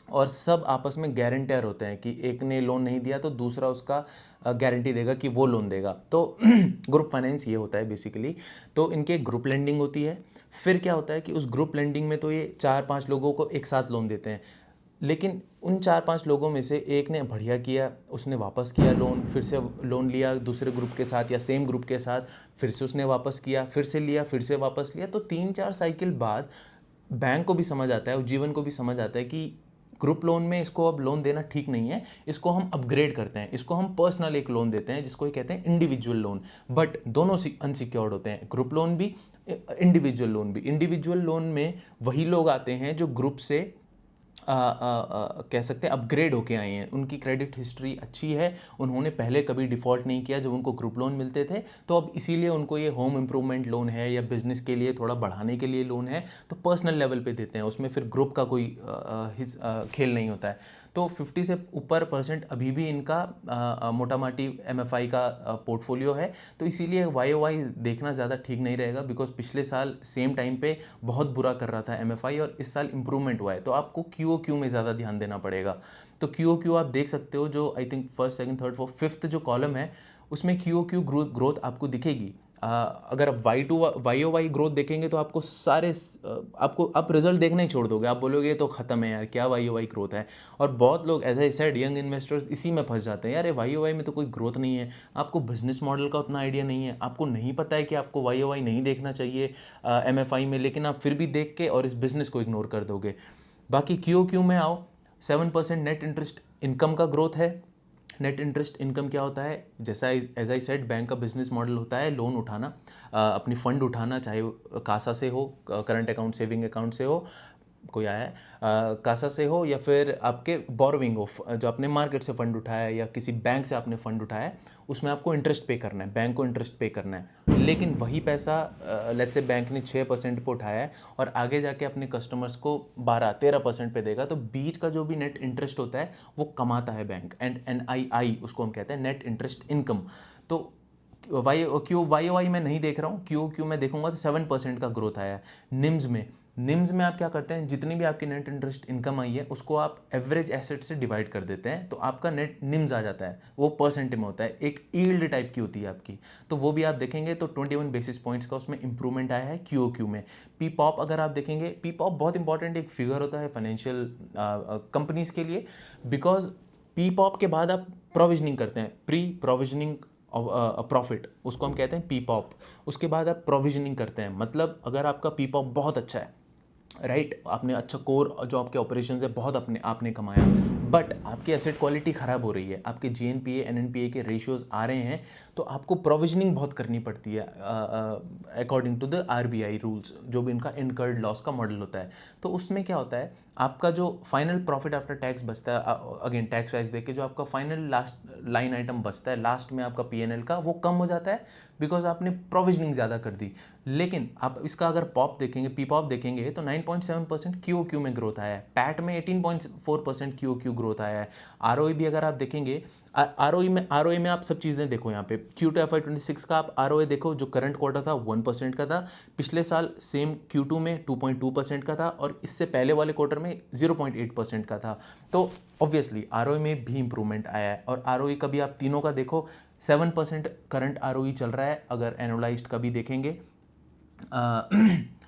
और सब आपस में गारंटर होते हैं कि एक ने लोन नहीं दिया तो दूसरा उसका गारंटी देगा कि वो लोन देगा। तो ग्रुप फाइनेंस ये होता है बेसिकली। तो इनके ग्रुप लेंडिंग होती है। फिर क्या होता है कि उस ग्रुप लेंडिंग में तो ये 4-5 लोगों को एक साथ लोन देते हैं, लेकिन उन 4-5 लोगों में से एक ने बढ़िया किया, उसने वापस किया लोन, फिर से लोन लिया दूसरे ग्रुप के साथ या सेम ग्रुप के साथ, फिर से उसने वापस किया, फिर से लिया, फिर से वापस लिया। तो 3-4 साइकिल बाद बैंक को भी समझ आता है, उज्जीवन को भी समझ आता है कि ग्रुप लोन में इसको अब लोन देना ठीक नहीं है, इसको हम अपग्रेड करते हैं, इसको हम पर्सनल एक लोन देते हैं, जिसको ये कहते हैं इंडिविजुअल लोन। बट दोनों अनसिक्योर्ड होते हैं, ग्रुप लोन भी, इंडिविजुअल लोन भी। इंडिविजुअल लोन में वही लोग आते हैं जो ग्रुप से कह सकते हैं अपग्रेड होके आए हैं, उनकी क्रेडिट हिस्ट्री अच्छी है, उन्होंने पहले कभी डिफ़ॉल्ट नहीं किया जब उनको ग्रुप लोन मिलते थे। तो अब इसीलिए उनको ये होम इम्प्रूवमेंट लोन है या बिज़नेस के लिए थोड़ा बढ़ाने के लिए लोन है, तो पर्सनल लेवल पे देते हैं, उसमें फिर ग्रुप का कोई खेल नहीं होता है। तो 50 से ऊपर परसेंट अभी भी इनका मोटा माटी MFI का पोर्टफोलियो है। तो इसीलिए YOY देखना ज़्यादा ठीक नहीं रहेगा, बिकॉज पिछले साल सेम टाइम पे बहुत बुरा कर रहा था MFI, और इस साल इंप्रूवमेंट हुआ है। तो आपको QOQ में ज़्यादा ध्यान देना पड़ेगा। तो QOQ आप देख सकते हो, जो I think first, second, third, fourth, fifth जो कॉलम है, उसमें QOQ ग्रोथ आपको दिखेगी। अगर आप YOY ग्रोथ देखेंगे, तो आपको आपको आप रिजल्ट देखना ही छोड़ दोगे, आप बोलोगे ये तो ख़त्म है यार, क्या YOY ग्रोथ है। और बहुत लोग, as I said, young investors इसी में फंस जाते हैं, यार YOY में तो कोई ग्रोथ नहीं है, आपको बिजनेस मॉडल का उतना आइडिया नहीं है, आपको नहीं पता है कि आपको YOY नहीं देखना चाहिए MFI में, लेकिन आप फिर भी देख के और इस बिज़नेस को इग्नोर कर दोगे। बाकी QOQ में आओ, 7% नेट इंटरेस्ट इनकम का ग्रोथ है। नेट इंटरेस्ट इनकम क्या होता है? जैसा एज आई सेड, बैंक का बिजनेस मॉडल होता है लोन उठाना, अपनी फंड उठाना, चाहे वो कासा से हो, करंट अकाउंट, सेविंग अकाउंट से हो, कोई आया है, कासा से हो, या फिर आपके बोरोविंग हो, जो आपने मार्केट से फंड उठाया है या किसी बैंक से आपने फंड उठाया है, उसमें आपको इंटरेस्ट पे करना है, बैंक को इंटरेस्ट पे करना है। लेकिन वही पैसा लेट्स से बैंक ने 6% पे उठाया है और आगे जाके अपने कस्टमर्स को 12-13% पे देगा, तो बीच का जो भी नेट इंटरेस्ट होता है वो कमाता है बैंक, एंड NII उसको हम कहते हैं, नेट इंटरेस्ट इनकम। तो YOY में नहीं देख रहा हूँ, QOQ में देखूंगा तो 7% का ग्रोथ आया है। निम्स में आप क्या करते हैं, जितनी भी आपकी नेट इंटरेस्ट इनकम आई है उसको आप एवरेज एसेट से डिवाइड कर देते हैं, तो आपका नेट निम्स आ जाता है, वो परसेंट में होता है, एक यील्ड टाइप की होती है आपकी। तो वो भी आप देखेंगे तो 21 बेसिस पॉइंट्स का उसमें इंप्रूवमेंट आया है QOQ में। PPOP अगर आप देखेंगे, PPOP बहुत इंपॉर्टेंट एक फिगर होता है फाइनेंशियल कंपनीज के लिए, बिकॉज पी पॉप के बाद आप प्रोविजनिंग करते हैं, प्री प्रोविजनिंग प्रॉफिट, उसको हम कहते हैं पी पॉप। उसके बाद आप प्रोविजनिंग करते हैं, मतलब अगर आपका पी पॉप बहुत अच्छा है, राइट, आपने अच्छा कोर जो आपके ऑपरेशन है बहुत अपने आपने कमाया, बट आपकी एसेट क्वालिटी ख़राब हो रही है, आपके जीएनपीए एनएनपीए के रेशियोज आ रहे हैं, तो आपको प्रोविजनिंग बहुत करनी पड़ती है according to the RBI rules, जो भी इनका इनकर्ड लॉस का मॉडल होता है। तो उसमें क्या होता है, आपका जो फाइनल प्रॉफिट आफ्टर टैक्स बचता है, अगेन टैक्स वैक्स देके जो आपका फाइनल लास्ट लाइन आइटम बचता है लास्ट में आपका पीएनएल का, वो कम हो जाता है बिकॉज आपने प्रोविजनिंग ज़्यादा कर दी। लेकिन आप इसका अगर पॉप देखेंगे, पी पॉप देखेंगे, तो 9.7% क्यू में ग्रोथ आया है, पैट में 18.4% क्यू ग्रोथ आया है। आरओई भी अगर आप देखेंगे, आरओई में आप सब चीज़ें देखो, यहाँ पे Q2 FY26 का आप आरओई देखो, जो करंट क्वार्टर था 1% का था, पिछले साल सेम Q2 में 2.2% का था, और इससे पहले वाले क्वार्टर में 0.8% का था। तो ऑब्वियसली आरओई में भी इंप्रूवमेंट आया है। और आरओई का भी आप तीनों का देखो, 7% करंट आरओई चल रहा है अगर एनुअलाइज्ड का भी देखेंगे।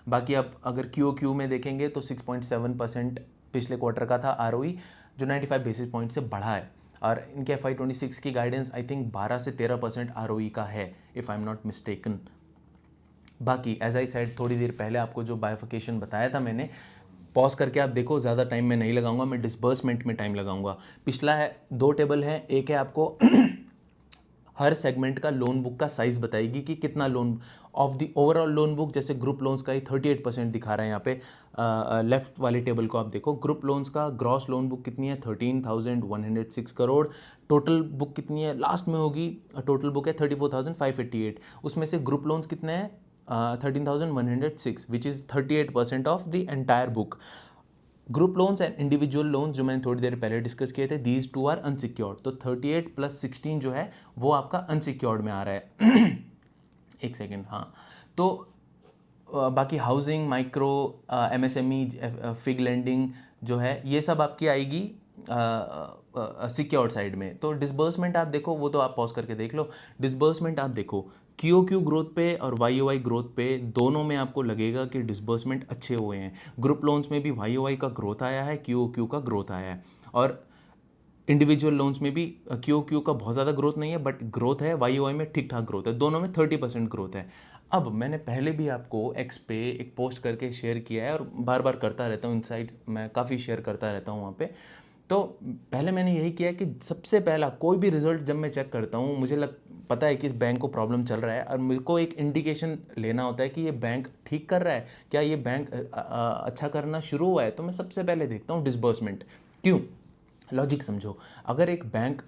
बाकी आप अगर क्यू में देखेंगे तो 6.7% पिछले क्वार्टर का था आरओई, जो 95 बेसिस पॉइंट से बढ़ा है। और इनके FY26 की गाइडेंस आई थिंक 12 से 13% आरओई का है, if I am not mistaken. बाकी एज आई सेड थोड़ी देर पहले आपको जो बाइफिकेशन बताया था मैंने, पॉज करके आप देखो, ज़्यादा टाइम मैं नहीं लगाऊंगा, मैं डिसबर्समेंट में टाइम लगाऊंगा। पिछला है, दो टेबल है, एक है आपको हर सेगमेंट का लोन बुक का साइज बताएगी कि कितना loan of the overall loan book, जैसे ग्रुप लोन्स का ही 38% दिखा रहा है यहाँ पे। लेफ्ट वाले टेबल को आप देखो, ग्रुप लोन्स का ग्रॉस लोन बुक कितनी है, 13,106 करोड़। टोटल बुक कितनी है लास्ट में होगी, टोटल बुक है 34,588, उसमें से ग्रुप लोन्स कितने हैं, 13,106, which is 38% of the entire book. Group loans and individual loans जो मैंने थोड़ी देर पहले डिस्कस किए थे, दीज टू आर अनसिक्योर्ड, तो 38 + 16 जो है वो आपका अनसिक्योर्ड में आ रहा है। एक सेकेंड, हाँ। तो बाकी housing, micro, MSME, fig lending जो है, ये सब आपकी आएगी सिक्योर्ड साइड में। तो डिसबर्समेंट आप देखो, वो तो आप पॉज करके देख लो। डिसबर्समेंट आप देखो, क्यू ग्रोथ पे और वाई ग्रोथ पे दोनों में आपको लगेगा कि डिसबर्समेंट अच्छे हुए हैं। ग्रुप लोन्स में भी वाई का ग्रोथ आया है, क्यू का ग्रोथ आया है, और इंडिविजुअल लोन्स में भी क्यू का बहुत ज़्यादा ग्रोथ नहीं है, बट ग्रोथ है, वाई में ठीक ठाक ग्रोथ है, दोनों में 30% ग्रोथ है। अब मैंने पहले भी आपको एक्स पे एक पोस्ट करके शेयर किया है, और बार बार करता रहता हूँ, इनसाइट्स मैं काफ़ी शेयर करता रहता हूँ वहाँ पे। तो पहले मैंने यही किया कि सबसे पहला कोई भी रिजल्ट जब मैं चेक करता हूँ, मुझे पता है कि इस बैंक को प्रॉब्लम चल रहा है, और मेरे को एक इंडिकेशन लेना होता है कि ये बैंक ठीक कर रहा है, क्या ये बैंक अच्छा करना शुरू हुआ है। तो मैं सबसे पहले देखता हूँ डिसबर्समेंट। क्यों? लॉजिक समझो, अगर एक बैंक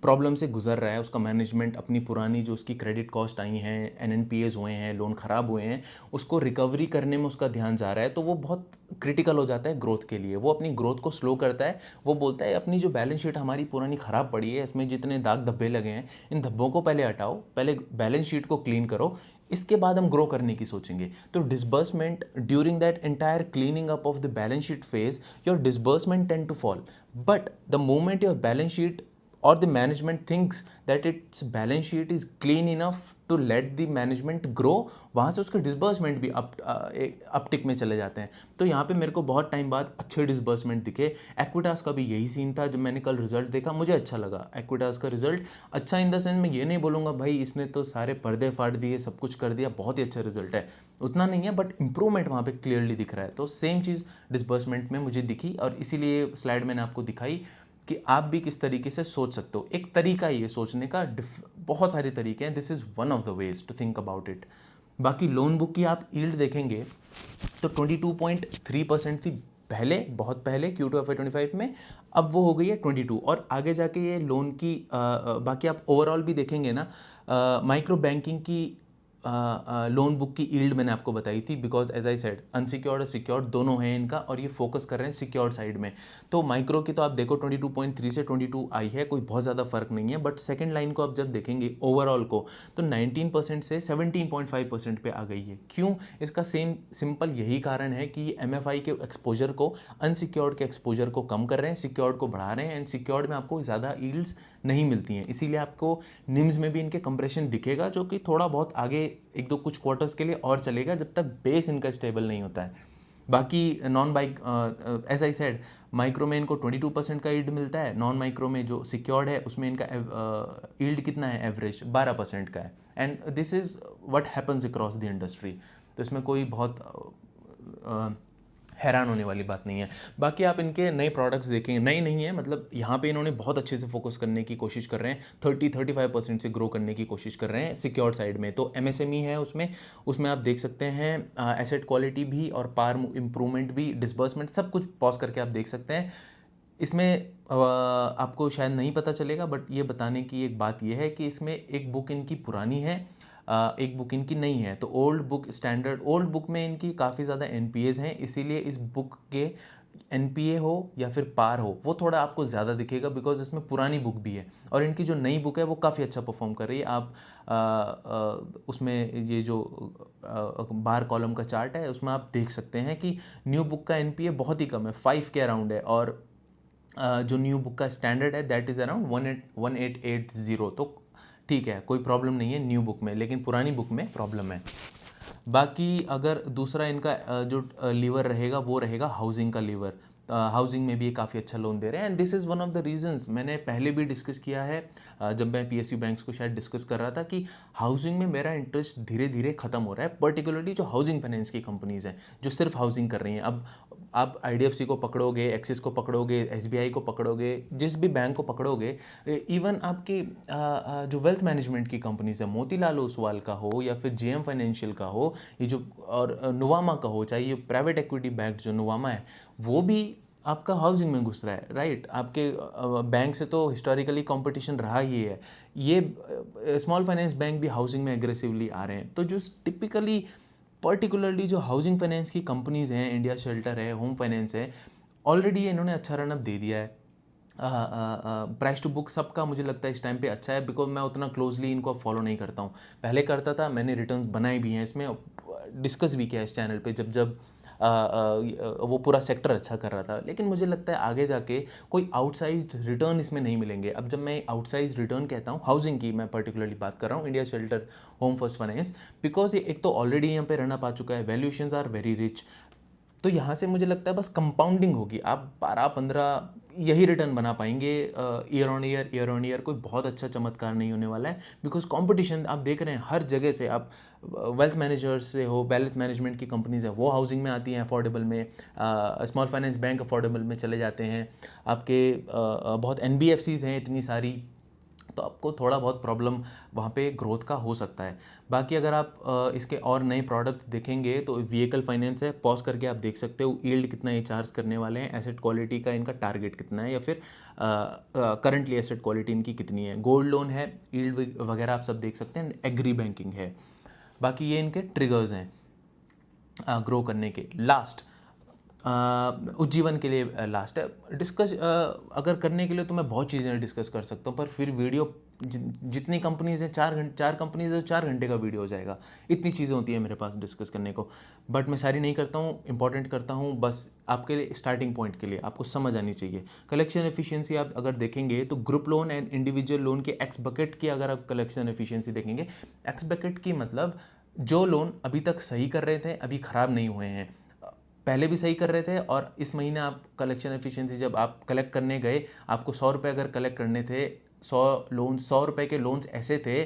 प्रॉब्लम से गुजर रहा है, उसका मैनेजमेंट अपनी पुरानी जो उसकी क्रेडिट कॉस्ट आई हैं, एनएनपीएस हुए हैं, लोन ख़राब हुए हैं, उसको रिकवरी करने में उसका ध्यान जा रहा है, तो वो बहुत क्रिटिकल हो जाता है ग्रोथ के लिए। वो अपनी ग्रोथ को स्लो करता है, वो बोलता है अपनी जो बैलेंस शीट हमारी पुरानी ख़राब पड़ी है, इसमें जितने दाग धब्बे लगे हैं, इन धब्बों को पहले हटाओ, पहले बैलेंस शीट को क्लीन करो, इसके बाद हम ग्रो करने की सोचेंगे। तो disbursement during that entire cleaning up of the balance sheet phase, your disbursement tend to fall. But the moment your balance sheet or the management thinks that its balance sheet is clean enough to let the management grow, वहाँ से उसके disbursement भी uptick में चले जाते हैं। तो यहाँ पे मेरे को बहुत टाइम बाद अच्छे डिसबर्समेंट दिखे। एक्विटास का भी यही सीन था, जब मैंने कल रिजल्ट देखा मुझे अच्छा लगा एक्विटास का रिजल्ट। अच्छा इन द सेंस मैं ये नहीं बोलूँगा भाई इसने तो सारे पर्दे फाड़ दिए, सब कुछ कर दिया, बहुत ही अच्छा रिजल्ट है, उतना नहीं है, बट इंप्रूवमेंट वहाँ पे क्लियरली दिख रहा है। तो सेम चीज़ डिसबर्समेंट में मुझे दिखी, और इसीलिए स्लाइड मैंने आपको दिखाई कि आप भी किस तरीके से सोच सकते हो। एक तरीका ये सोचने का, बहुत सारे तरीके हैं, this is one of the ways to think about it. बाकी लोन बुक की आप यील्ड देखेंगे तो 22.3% थी पहले, बहुत पहले Q2 FY25 में, अब वो हो गई है 22, और आगे जाके ये लोन की बाकी आप ओवरऑल भी देखेंगे ना, माइक्रो बैंकिंग की लोन बुक की यील्ड मैंने आपको बताई थी, because as I said unsecured और सिक्योर्ड दोनों हैं इनका, और ये फोकस कर रहे हैं सिक्योर्ड साइड में। तो माइक्रो की तो आप देखो 22.3 से 22 आई है, कोई बहुत ज़्यादा फर्क नहीं है, बट सेकंड लाइन को आप जब देखेंगे ओवरऑल को, तो 19% से 17.5% पे आ गई है। क्यों? इसका सेम सिंपल यही कारण है कि एमएफआई के एक्सपोजर को, अनसिक्योर्ड के एक्सपोजर को कम कर रहे हैं, सिक्योर्ड को बढ़ा रहे हैं, एंड सिक्योर्ड में आपको ज़्यादा यील्ड्स नहीं मिलती हैं, इसीलिए आपको निम्स में भी इनके कंप्रेशन दिखेगा, जो कि थोड़ा बहुत आगे एक दो कुछ क्वार्टर्स के लिए और चलेगा, जब तक बेस इनका स्टेबल नहीं होता है। बाकी non bike as I said, micro में इनको 22% का यील्ड मिलता है, नॉन माइक्रो में जो सिक्योर्ड है उसमें इनका यील्ड कितना है, एवरेज 12% का है। And this is what happens across the industry. तो इसमें कोई बहुत हैरान होने वाली बात नहीं है। बाकी आप इनके नए प्रोडक्ट्स देखेंगे, नई नहीं है मतलब यहाँ पे इन्होंने बहुत अच्छे से फोकस करने की कोशिश कर रहे हैं, 30-35% से ग्रो करने की कोशिश कर रहे हैं सिक्योर साइड में। तो एमएसएमई है उसमें, उसमें आप देख सकते हैं एसेट क्वालिटी भी और पार इम्प्रूवमेंट भी, डिसबर्समेंट सब कुछ पॉज करके आप देख सकते हैं। इसमें आपको शायद नहीं पता चलेगा, बट ये बताने की एक बात ये है कि इसमें एक बुक इनकी पुरानी है, एक बुक इनकी नई है। तो old book standard, old book में इनकी काफ़ी ज़्यादा एनपीएज हैं, इसीलिए इस बुक के एनपीए हो या फिर पार हो वो थोड़ा आपको ज़्यादा दिखेगा, बिकॉज इसमें पुरानी बुक भी है। और इनकी जो नई बुक है वो काफ़ी अच्छा परफॉर्म कर रही है। आप उसमें ये जो बार कॉलम का चार्ट है उसमें आप देख सकते हैं कि न्यू बुक का एनपीए बहुत ही कम है, 5 के अराउंड है, और जो न्यू बुक का स्टैंडर्ड है दैट इज़ अराउंड 1880। तो ठीक है, कोई प्रॉब्लम नहीं है न्यू बुक में, लेकिन पुरानी बुक में प्रॉब्लम है। बाकी अगर दूसरा इनका जो लीवर रहेगा वो रहेगा हाउसिंग का लीवर। हाउसिंग में भी ये काफ़ी अच्छा लोन दे रहे हैं, and this is one of the reasons, मैंने पहले भी डिस्कस किया है जब मैं पीएसयू बैंक्स को शायद डिस्कस कर रहा था कि हाउसिंग में मेरा इंटरेस्ट धीरे धीरे ख़त्म हो रहा है, पर्टिकुलरली जो हाउसिंग फाइनेंस की कंपनीज़ हैं जो सिर्फ हाउसिंग कर रही हैं। अब आप आईडीएफसी को पकड़ोगे, एक्सिस को पकड़ोगे, एसबीआई को पकड़ोगे, जिस भी बैंक को पकड़ोगे, इवन आपके जो वेल्थ मैनेजमेंट की कंपनीज है, मोतीलाल ओसवाल का हो या फिर जेएम फाइनेंशियल का हो, ये जो और नुवामा का हो, चाहे ये प्राइवेट इक्विटी बैंक जो नुवामा है वो भी आपका हाउसिंग में घुस रहा है, राइट। आपके बैंक से तो हिस्टोरिकली कंपटीशन रहा ही है, ये स्मॉल फाइनेंस बैंक भी हाउसिंग में एग्रेसिवली आ रहे हैं। तो जो टिपिकली पर्टिकुलरली जो हाउसिंग फाइनेंस की कंपनीज़ हैं, इंडिया शेल्टर है, होम फाइनेंस है, ऑलरेडी इन्होंने अच्छा रनअप दे दिया है। प्राइस टू बुक सबका मुझे लगता है इस टाइम पे अच्छा है, बिकॉज मैं उतना क्लोजली इनको फॉलो नहीं करता हूँ। पहले करता था, मैंने रिटर्न्स बनाए भी हैं इसमें, डिस्कस भी किया है इस चैनल पे जब जब वो पूरा सेक्टर अच्छा कर रहा था। लेकिन मुझे लगता है आगे जाके कोई आउटसाइज्ड रिटर्न इसमें नहीं मिलेंगे। अब जब मैं आउटसाइज्ड रिटर्न कहता हूँ, हाउसिंग की मैं पर्टिकुलरली बात कर रहा हूँ, India shelter home first finance, because ये एक तो ऑलरेडी यहाँ पे रन अप आ चुका है, वैल्यूएशंस आर वेरी रिच। तो यहाँ से मुझे लगता है बस कंपाउंडिंग होगी, आप 12-15 यही रिटर्न बना पाएंगे ईयर ऑन ईयर कोई बहुत अच्छा चमत्कार नहीं होने वाला है, बिकॉज कंपटीशन आप देख रहे हैं हर जगह से। आप वेल्थ मैनेजर्स से हो, वेल्थ मैनेजमेंट की कंपनीज है वो हाउसिंग में आती हैं अफोर्डेबल में, स्मॉल फाइनेंस बैंक अफोर्डेबल में चले जाते हैं, आपके बहुत एनबीएफसीज हैं इतनी सारी, तो आपको थोड़ा बहुत प्रॉब्लम वहाँ पे ग्रोथ का हो सकता है। बाकी अगर आप इसके और नए प्रोडक्ट्स देखेंगे तो व्हीकल फाइनेंस है, पॉज करके आप देख सकते हो यील्ड कितना ये चार्ज करने वाले हैं, एसेट क्वालिटी का इनका टारगेट कितना है, या फिर करंटली एसेट क्वालिटी इनकी कितनी है, गोल्ड लोन है, यील्ड वगैरह आप सब देख सकते हैं, एग्री बैंकिंग है। बाकी ये इनके ट्रिगर्स हैं ग्रो करने के। लास्ट उज्जीवन के लिए लास्ट है डिस्कस, अगर करने के लिए तो मैं बहुत चीज़ें डिस्कस कर सकता हूँ, पर फिर वीडियो जितनी कंपनीज हैं, 4 कंपनीज है तो 4 घंटे का वीडियो हो जाएगा, इतनी चीज़ें होती हैं मेरे पास डिस्कस करने को। बट मैं सारी नहीं करता हूँ, इंपॉर्टेंट करता हूँ बस आपके लिए, स्टार्टिंग पॉइंट के लिए आपको समझ आनी चाहिए। कलेक्शन एफिशिएंसी आप अगर देखेंगे तो group loan and individual loan के एक्स बकेट की अगर आप कलेक्शन एफिशिएंसी देखेंगे, एक्स बकेट की मतलब जो लोन अभी तक सही कर रहे थे, अभी ख़राब नहीं हुए हैं, पहले भी सही कर रहे थे, और इस महीने आप कलेक्शन एफिशिएंसी जब आप कलेक्ट करने गए, आपको 100 रुपये अगर कलेक्ट करने थे, 100 रुपये के लोन्स ऐसे थे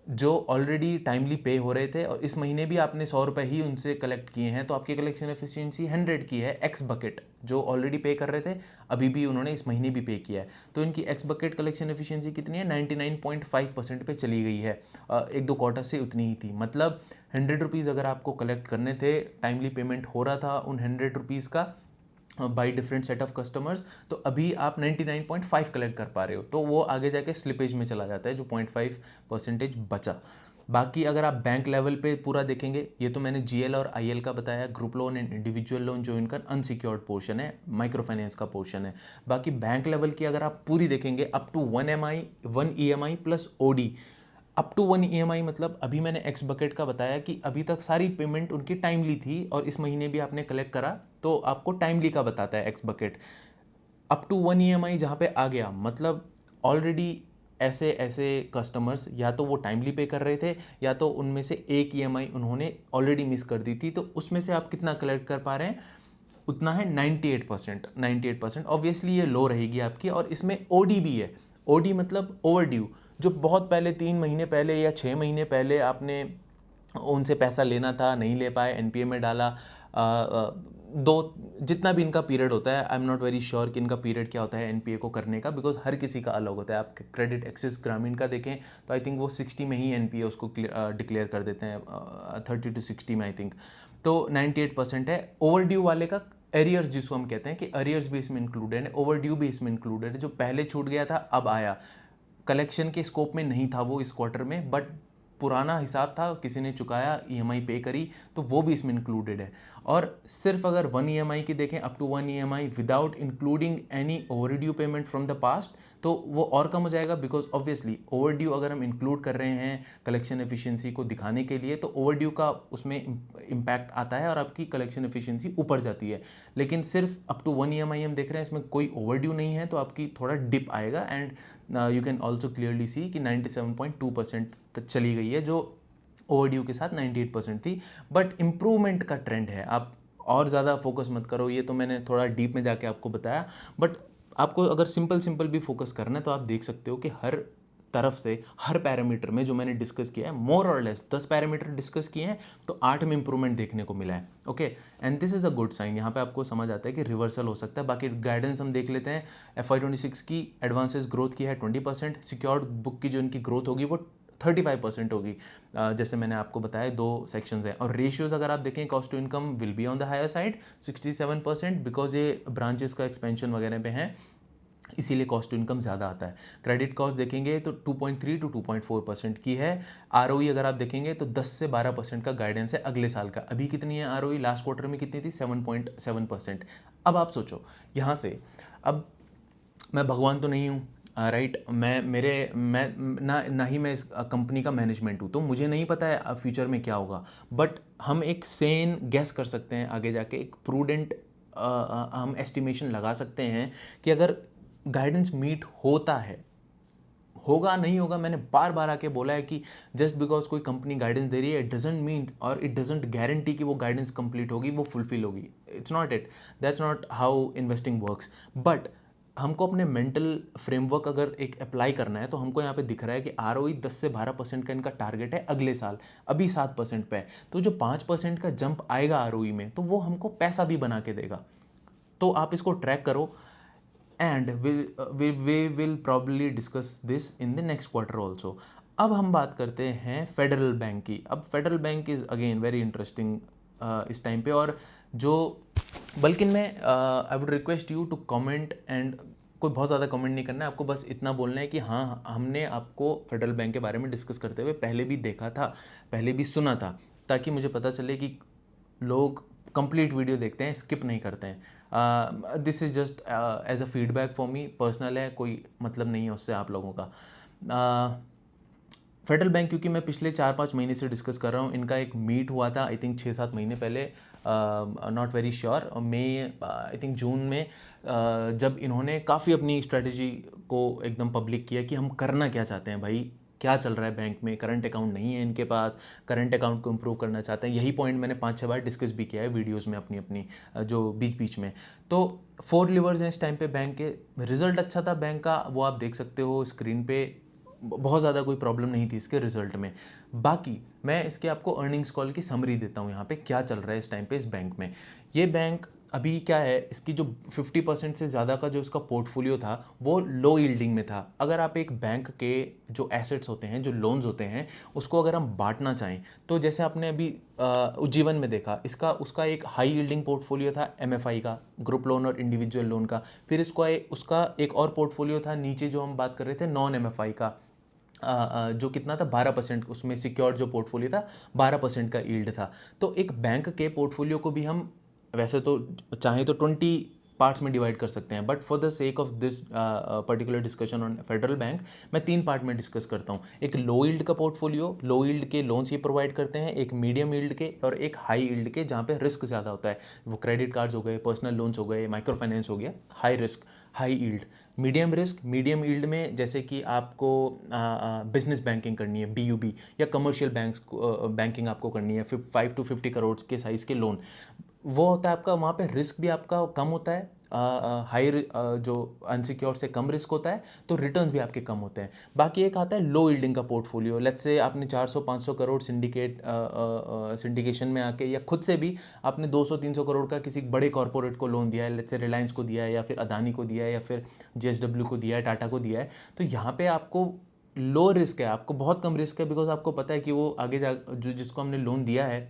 जो ऑलरेडी टाइमली पे हो रहे थे, और इस महीने भी आपने 100 रुपये ही उनसे कलेक्ट किए हैं, तो आपकी कलेक्शन एफिशिएंसी 100 की है। एक्स बकेट जो ऑलरेडी पे कर रहे थे, अभी भी उन्होंने इस महीने भी पे किया है, तो इनकी एक्स बकेट कलेक्शन एफिशिएंसी कितनी है, 99.5% पे चली गई है। 1-2 क्वार्टर से उतनी ही थी, मतलब 100 रुपीज़ अगर आपको कलेक्ट करने थे, टाइमली पेमेंट हो रहा था उन 100 रुपीज़ का by different set of customers, तो अभी आप 99.5 कलेक्ट कर पा रहे हो, तो वो आगे जाके स्लिपेज में चला जाता है जो 0.5% बचा। बाकी अगर आप बैंक लेवल पे पूरा देखेंगे, ये तो मैंने जीएल और आईएल का बताया, group loan and individual loan जो इनका अनसिक्योर्ड पोर्शन है, माइक्रो फाइनेंस का पोर्शन है। बाकी बैंक लेवल की अगर आप पूरी देखेंगे, up to 1 EMI plus OD, up to 1 EMI मतलब अभी मैंने एक्स बकेट का बताया कि अभी तक सारी पेमेंट उनकी टाइमली थी, और इस महीने भी आपने कलेक्ट करा तो आपको टाइमली का बताता है X bucket. Up to 1 EMI जहाँ पे आ गया, मतलब ऑलरेडी ऐसे ऐसे कस्टमर्स या तो वो टाइमली पे कर रहे थे या तो उनमें से एक ईएमआई उन्होंने ऑलरेडी मिस कर दी थी, तो उसमें से आप कितना कलेक्ट कर पा रहे हैं, उतना है 98%। 98% ऑब्वियसली ये लो रहेगी आपकी। और इसमें ओडी भी है। ओडी मतलब ओवर ड्यू, जो बहुत पहले 3 महीने पहले या 6 महीने पहले आपने उनसे पैसा लेना था, नहीं ले पाए, एनपीए में डाला। दो जितना भी इनका पीरियड होता है, I am not very sure कि इनका पीरियड क्या होता है एनपीए को करने का, बिकॉज हर किसी का अलग होता है। आप क्रेडिट एक्सिस ग्रामीण का देखें तो आई थिंक वो 60 में ही एनपीए उसको डिक्लेयर कर देते हैं, 30 to 60 में आई थिंक। तो 98% है। ओवर ड्यू वाले का एरियर्स जिसको हम कहते हैं कि एरियर्स भी इसमें इंक्लूडेड है, ओवर ड्यू भी इसमें इंक्लूडेड है। जो पहले छूट गया था अब आया, कलेक्शन के स्कोप में नहीं था वो इस क्वार्टर में, बट पुराना हिसाब था, किसी ने चुकाया, ईएमआई पे करी, तो वो भी इसमें इंक्लूडेड है। और सिर्फ अगर 1 ईएमआई की देखें, up to 1 EMI without including any overdue payment from the past, तो वो और कम हो जाएगा। बिकॉज ऑब्वियसली ओवर ड्यू अगर हम इंक्लूड कर रहे हैं कलेक्शन एफिशिएंसी को दिखाने के लिए, तो ओवर ड्यू का उसमें इम्पैक्ट आता है और आपकी कलेक्शन एफिशिएंसी ऊपर जाती है। लेकिन सिर्फ अप टू 1 ईएमआई हम देख रहे हैं, इसमें कोई ओवर ड्यू नहीं है, तो आपकी थोड़ा डिप आएगा। And you can also clearly see कि 97.2% तक चली गई है, जो ओवरड्यू के साथ 98% थी। बट इम्प्रूवमेंट का ट्रेंड है, आप और ज़्यादा फोकस मत करो, ये तो मैंने थोड़ा डीप में जाके आपको बताया। बट आपको अगर सिंपल भी फोकस करना है तो आप देख सकते हो कि हर तरफ से, हर पैरामीटर में जो मैंने डिस्कस किया है, मोर और लेस 10 पैरामीटर डिस्कस किए हैं, तो 8 में इंप्रूवमेंट देखने को मिला है। Okay, and this is a good sign. यहाँ पे आपको समझ आता है कि रिवर्सल हो सकता है। बाकी गाइडेंस हम देख लेते हैं। FY26 की एडवांसेस ग्रोथ की है 20%, सिक्योर्ड बुक की जो इनकी ग्रोथ होगी वो 35% होगी। जैसे मैंने आपको बताया, 2 सेक्शंस हैं। और रेशियोज अगर आप देखें, cost to income will be on the higher side 67%, because ये ब्रांचेस का एक्सपेंशन वगैरह पे हैं, इसीलिए कॉस्ट टू इनकम ज़्यादा आता है। क्रेडिट कॉस्ट देखेंगे तो 2.3 to 2.4% की है। आरओई अगर आप देखेंगे तो 10 से 12% का गाइडेंस है अगले साल का। अभी कितनी है आरओई? लास्ट क्वार्टर में कितनी थी? 7.7%। अब आप सोचो यहाँ से, अब मैं भगवान तो नहीं हूँ, राइट, मैं ना ही मैं इस कंपनी का मैनेजमेंट हूँ, तो मुझे नहीं पता है फ्यूचर में क्या होगा। बट हम एक सेन गेस कर सकते हैं आगे जाके, एक प्रूडेंट हम एस्टिमेशन लगा सकते हैं कि अगर गाइडेंस मीट होता है, होगा नहीं होगा, मैंने बार बार आके बोला है कि जस्ट बिकॉज कोई कंपनी गाइडेंस दे रही है, इट डजेंट मीन और इट डजेंट गारंटी कि वो गाइडेंस कंप्लीट होगी, वो फुलफिल होगी। It's not it, that's not how investing works. But हमको अपने मेंटल फ्रेमवर्क अगर एक अप्लाई करना है, तो हमको यहाँ पे दिख रहा है कि आरओई 10 से 12% का इनका टारगेट है अगले साल, अभी 7% पे है। तो जो 5% का जंप आएगा आरओई में, तो वो हमको पैसा भी बना के देगा। तो आप इसको ट्रैक करो, and we will probably discuss this in the next quarter also. अब हम बात करते हैं फेडरल बैंक की। अब federal bank is again very interesting इस टाइम पे। और जो बल्कि मैं I would request you to comment, and कोई बहुत ज़्यादा कमेंट नहीं करना है आपको, बस इतना बोलना है कि हाँ, हमने आपको फेडरल बैंक के बारे में डिस्कस करते हुए पहले भी देखा था, पहले भी सुना था, ताकि मुझे पता चले कि लोग कंप्लीट वीडियो देखते हैं, स्किप नहीं करते हैं। This is just as a feedback for me, personal है, कोई मतलब नहीं है उससे आप लोगों का। फेडरल बैंक क्योंकि मैं पिछले 4-5 महीने से डिस्कस कर रहा हूँ, इनका एक मीट हुआ था आई थिंक 6-7 महीने पहले, not very sure, I think June में, जब इन्होंने काफ़ी अपनी स्ट्रेटजी को एकदम पब्लिक किया कि हम करना क्या चाहते हैं भाई, क्या चल रहा है बैंक में, करंट अकाउंट नहीं है इनके पास, करंट अकाउंट को इम्प्रूव करना चाहते हैं। यही पॉइंट मैंने 5-6 बार डिस्कस भी किया है वीडियोस में अपनी अपनी जो बीच बीच में। तो 4 लिवर्स हैं इस टाइम पे बैंक के। रिजल्ट अच्छा था बैंक का, वो आप देख सकते हो स्क्रीन पे, बहुत ज़्यादा कोई प्रॉब्लम नहीं थी इसके रिजल्ट में। बाकी मैं इसके आपको अर्निंग्स कॉल की समरी देता हूँ यहाँ पे, क्या चल रहा है इस टाइम पे इस बैंक में। ये बैंक अभी क्या है, इसकी जो 50% से ज़्यादा का जो इसका पोर्टफोलियो था वो लो यील्डिंग में था। अगर आप एक बैंक के जो एसेट्स होते हैं, जो लोन्स होते हैं, उसको अगर हम बांटना चाहें, तो जैसे आपने अभी उज्जीवन में देखा, उसका एक हाई यील्डिंग पोर्टफोलियो था एमएफआई का, ग्रुप लोन और इंडिविजुअल लोन का। फिर उसका एक और पोर्टफोलियो था नीचे जो हम बात कर रहे थे नॉन एमएफआई का, जो कितना था 12%, उसमें सिक्योर्ड जो पोर्टफोलियो था 12% का यील्ड था। तो एक बैंक के पोर्टफोलियो को भी हम वैसे तो चाहें तो 20 पार्ट्स में डिवाइड कर सकते हैं, but for the sake of this particular discussion on federal bank, मैं 3 पार्ट में डिस्कस करता हूँ। एक लो यील्ड का पोर्टफोलियो, लो यील्ड के लोन्स ये प्रोवाइड करते हैं, एक मीडियम यील्ड के और एक हाई यील्ड के, जहाँ पे रिस्क ज़्यादा होता है। वो क्रेडिट कार्ड्स हो गए, पर्सनल लोन्स हो गए, माइक्रो फाइनेंस हो गया, high risk high yield. Medium risk, medium yield में जैसे कि आपको बिजनेस बैंकिंग करनी है, बीयूबी, या कमर्शियल बैंकिंग आपको करनी है, 5 to 50 करोड़ के साइज़ के लोन, वो होता है आपका, वहाँ पे रिस्क भी आपका कम होता है, हाई जो अनसिक्योर्ड से कम रिस्क होता है, तो रिटर्न्स भी आपके कम होते हैं। बाकी एक आता है लो यील्डिंग का पोर्टफोलियो। लेट्स से आपने 400-500 करोड़ सिंडिकेशन में आके या खुद से भी आपने 200-300 करोड़ का किसी बड़े कॉर्पोरेट को लोन दिया है, लेट्स से रिलायंस को दिया है, या फिर अदानी को दिया है, या फिर जेएसडब्ल्यू को दिया है, टाटा को दिया है, तो यहाँ पे आपको लो रिस्क है, आपको बहुत कम रिस्क है, बिकॉज आपको पता है कि वो आगे जा जो जिसको हमने लोन दिया है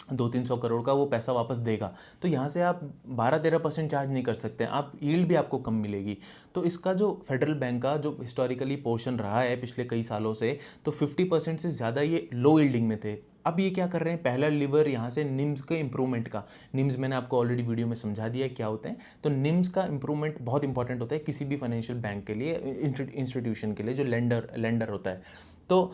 200-300 करोड़ का, वो पैसा वापस देगा। तो यहाँ से आप 12-13% चार्ज नहीं कर सकते हैं, आप यील्ड भी आपको कम मिलेगी। तो इसका जो फेडरल बैंक का जो हिस्टोरिकली पोर्शन रहा है पिछले कई सालों से, तो 50% से ज़्यादा ये लो यील्डिंग में थे। अब ये क्या कर रहे हैं, पहला लिवर यहाँ से निम्स के इंप्रूवमेंट का। निम्स मैंने आपको ऑलरेडी वीडियो में समझा दिया है क्या होते हैं। तो निम्स का इंप्रूवमेंट बहुत इंपॉर्टेंट होता है किसी भी फाइनेंशियल बैंक के लिए, इंस्टीट्यूशन के लिए, जो लेंडर होता है। तो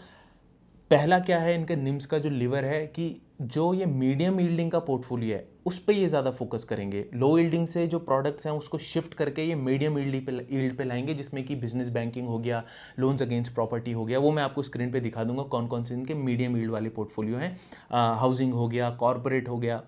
पहला क्या है इनका निम्स का जो लिवर है, कि जो ये मीडियम यील्डिंग का पोर्टफोलियो है उस पर ये ज़्यादा फोकस करेंगे। लो यील्डिंग से जो प्रोडक्ट्स हैं उसको शिफ्ट करके ये मीडियम यील्ड पे लाएंगे, जिसमें कि बिजनेस बैंकिंग हो गया, लोन्स अगेंस्ट प्रॉपर्टी हो गया, वो मैं आपको स्क्रीन पे दिखा दूंगा कौन कौन से इनके मीडियम यील्ड वाले पोर्टफोलियो हैं। हाउसिंग हो गया, कॉर्पोरेट हो गया,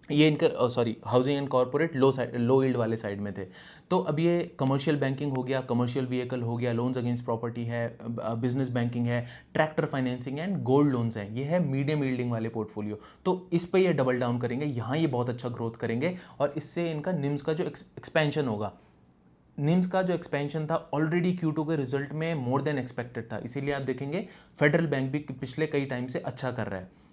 ये इनका sorry housing and corporate low yield वाले साइड में थे। तो अब ये कमर्शियल बैंकिंग हो गया, कमर्शियल व्हीकल हो गया, लोन्स अगेंस्ट प्रॉपर्टी है, बिजनेस बैंकिंग है, tractor financing and gold loans हैं, ये है मीडियम यील्डिंग वाले पोर्टफोलियो। तो इस पे ये डबल डाउन करेंगे, यहाँ ये बहुत अच्छा ग्रोथ करेंगे, और इससे इनका निम्स का जो एक्सपेंशन होगा, निम्स का जो एक्सपेंशन था ऑलरेडी Q2 के रिजल्ट में मोर देन एक्सपेक्टेड था, इसीलिए आप देखेंगे फेडरल बैंक भी पिछले कई टाइम से अच्छा कर रहा है।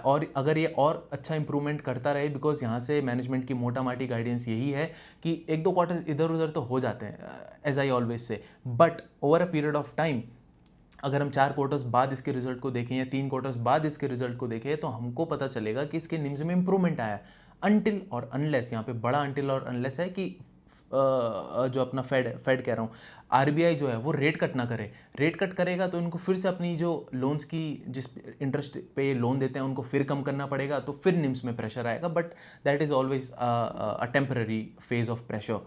और अगर ये और अच्छा इंप्रूवमेंट करता रहे, बिकॉज यहाँ से मैनेजमेंट की मोटा माटी गाइडेंस यही है कि 1-2 क्वार्टर इधर उधर तो हो जाते हैं, as I always say, but over a period of time, अगर हम 4 क्वार्टर्स बाद इसके रिजल्ट को देखें या 3 क्वार्टर्स बाद इसके रिजल्ट को देखें, तो हमको पता चलेगा कि इसके निम्स में इंप्रूवमेंट आया। अनटिल और अनलेस, यहाँ पे बड़ा अनटिल और अनलेस है कि जो अपना फेड कह रहा हूँ, आरबीआई जो है वो रेट कट ना करे। रेट कट करेगा तो इनको फिर से अपनी जो लोन्स की जिस इंटरेस्ट पे लोन देते हैं उनको फिर कम करना पड़ेगा, तो फिर निम्स में प्रेशर आएगा, but that is always a temporary phase of pressure.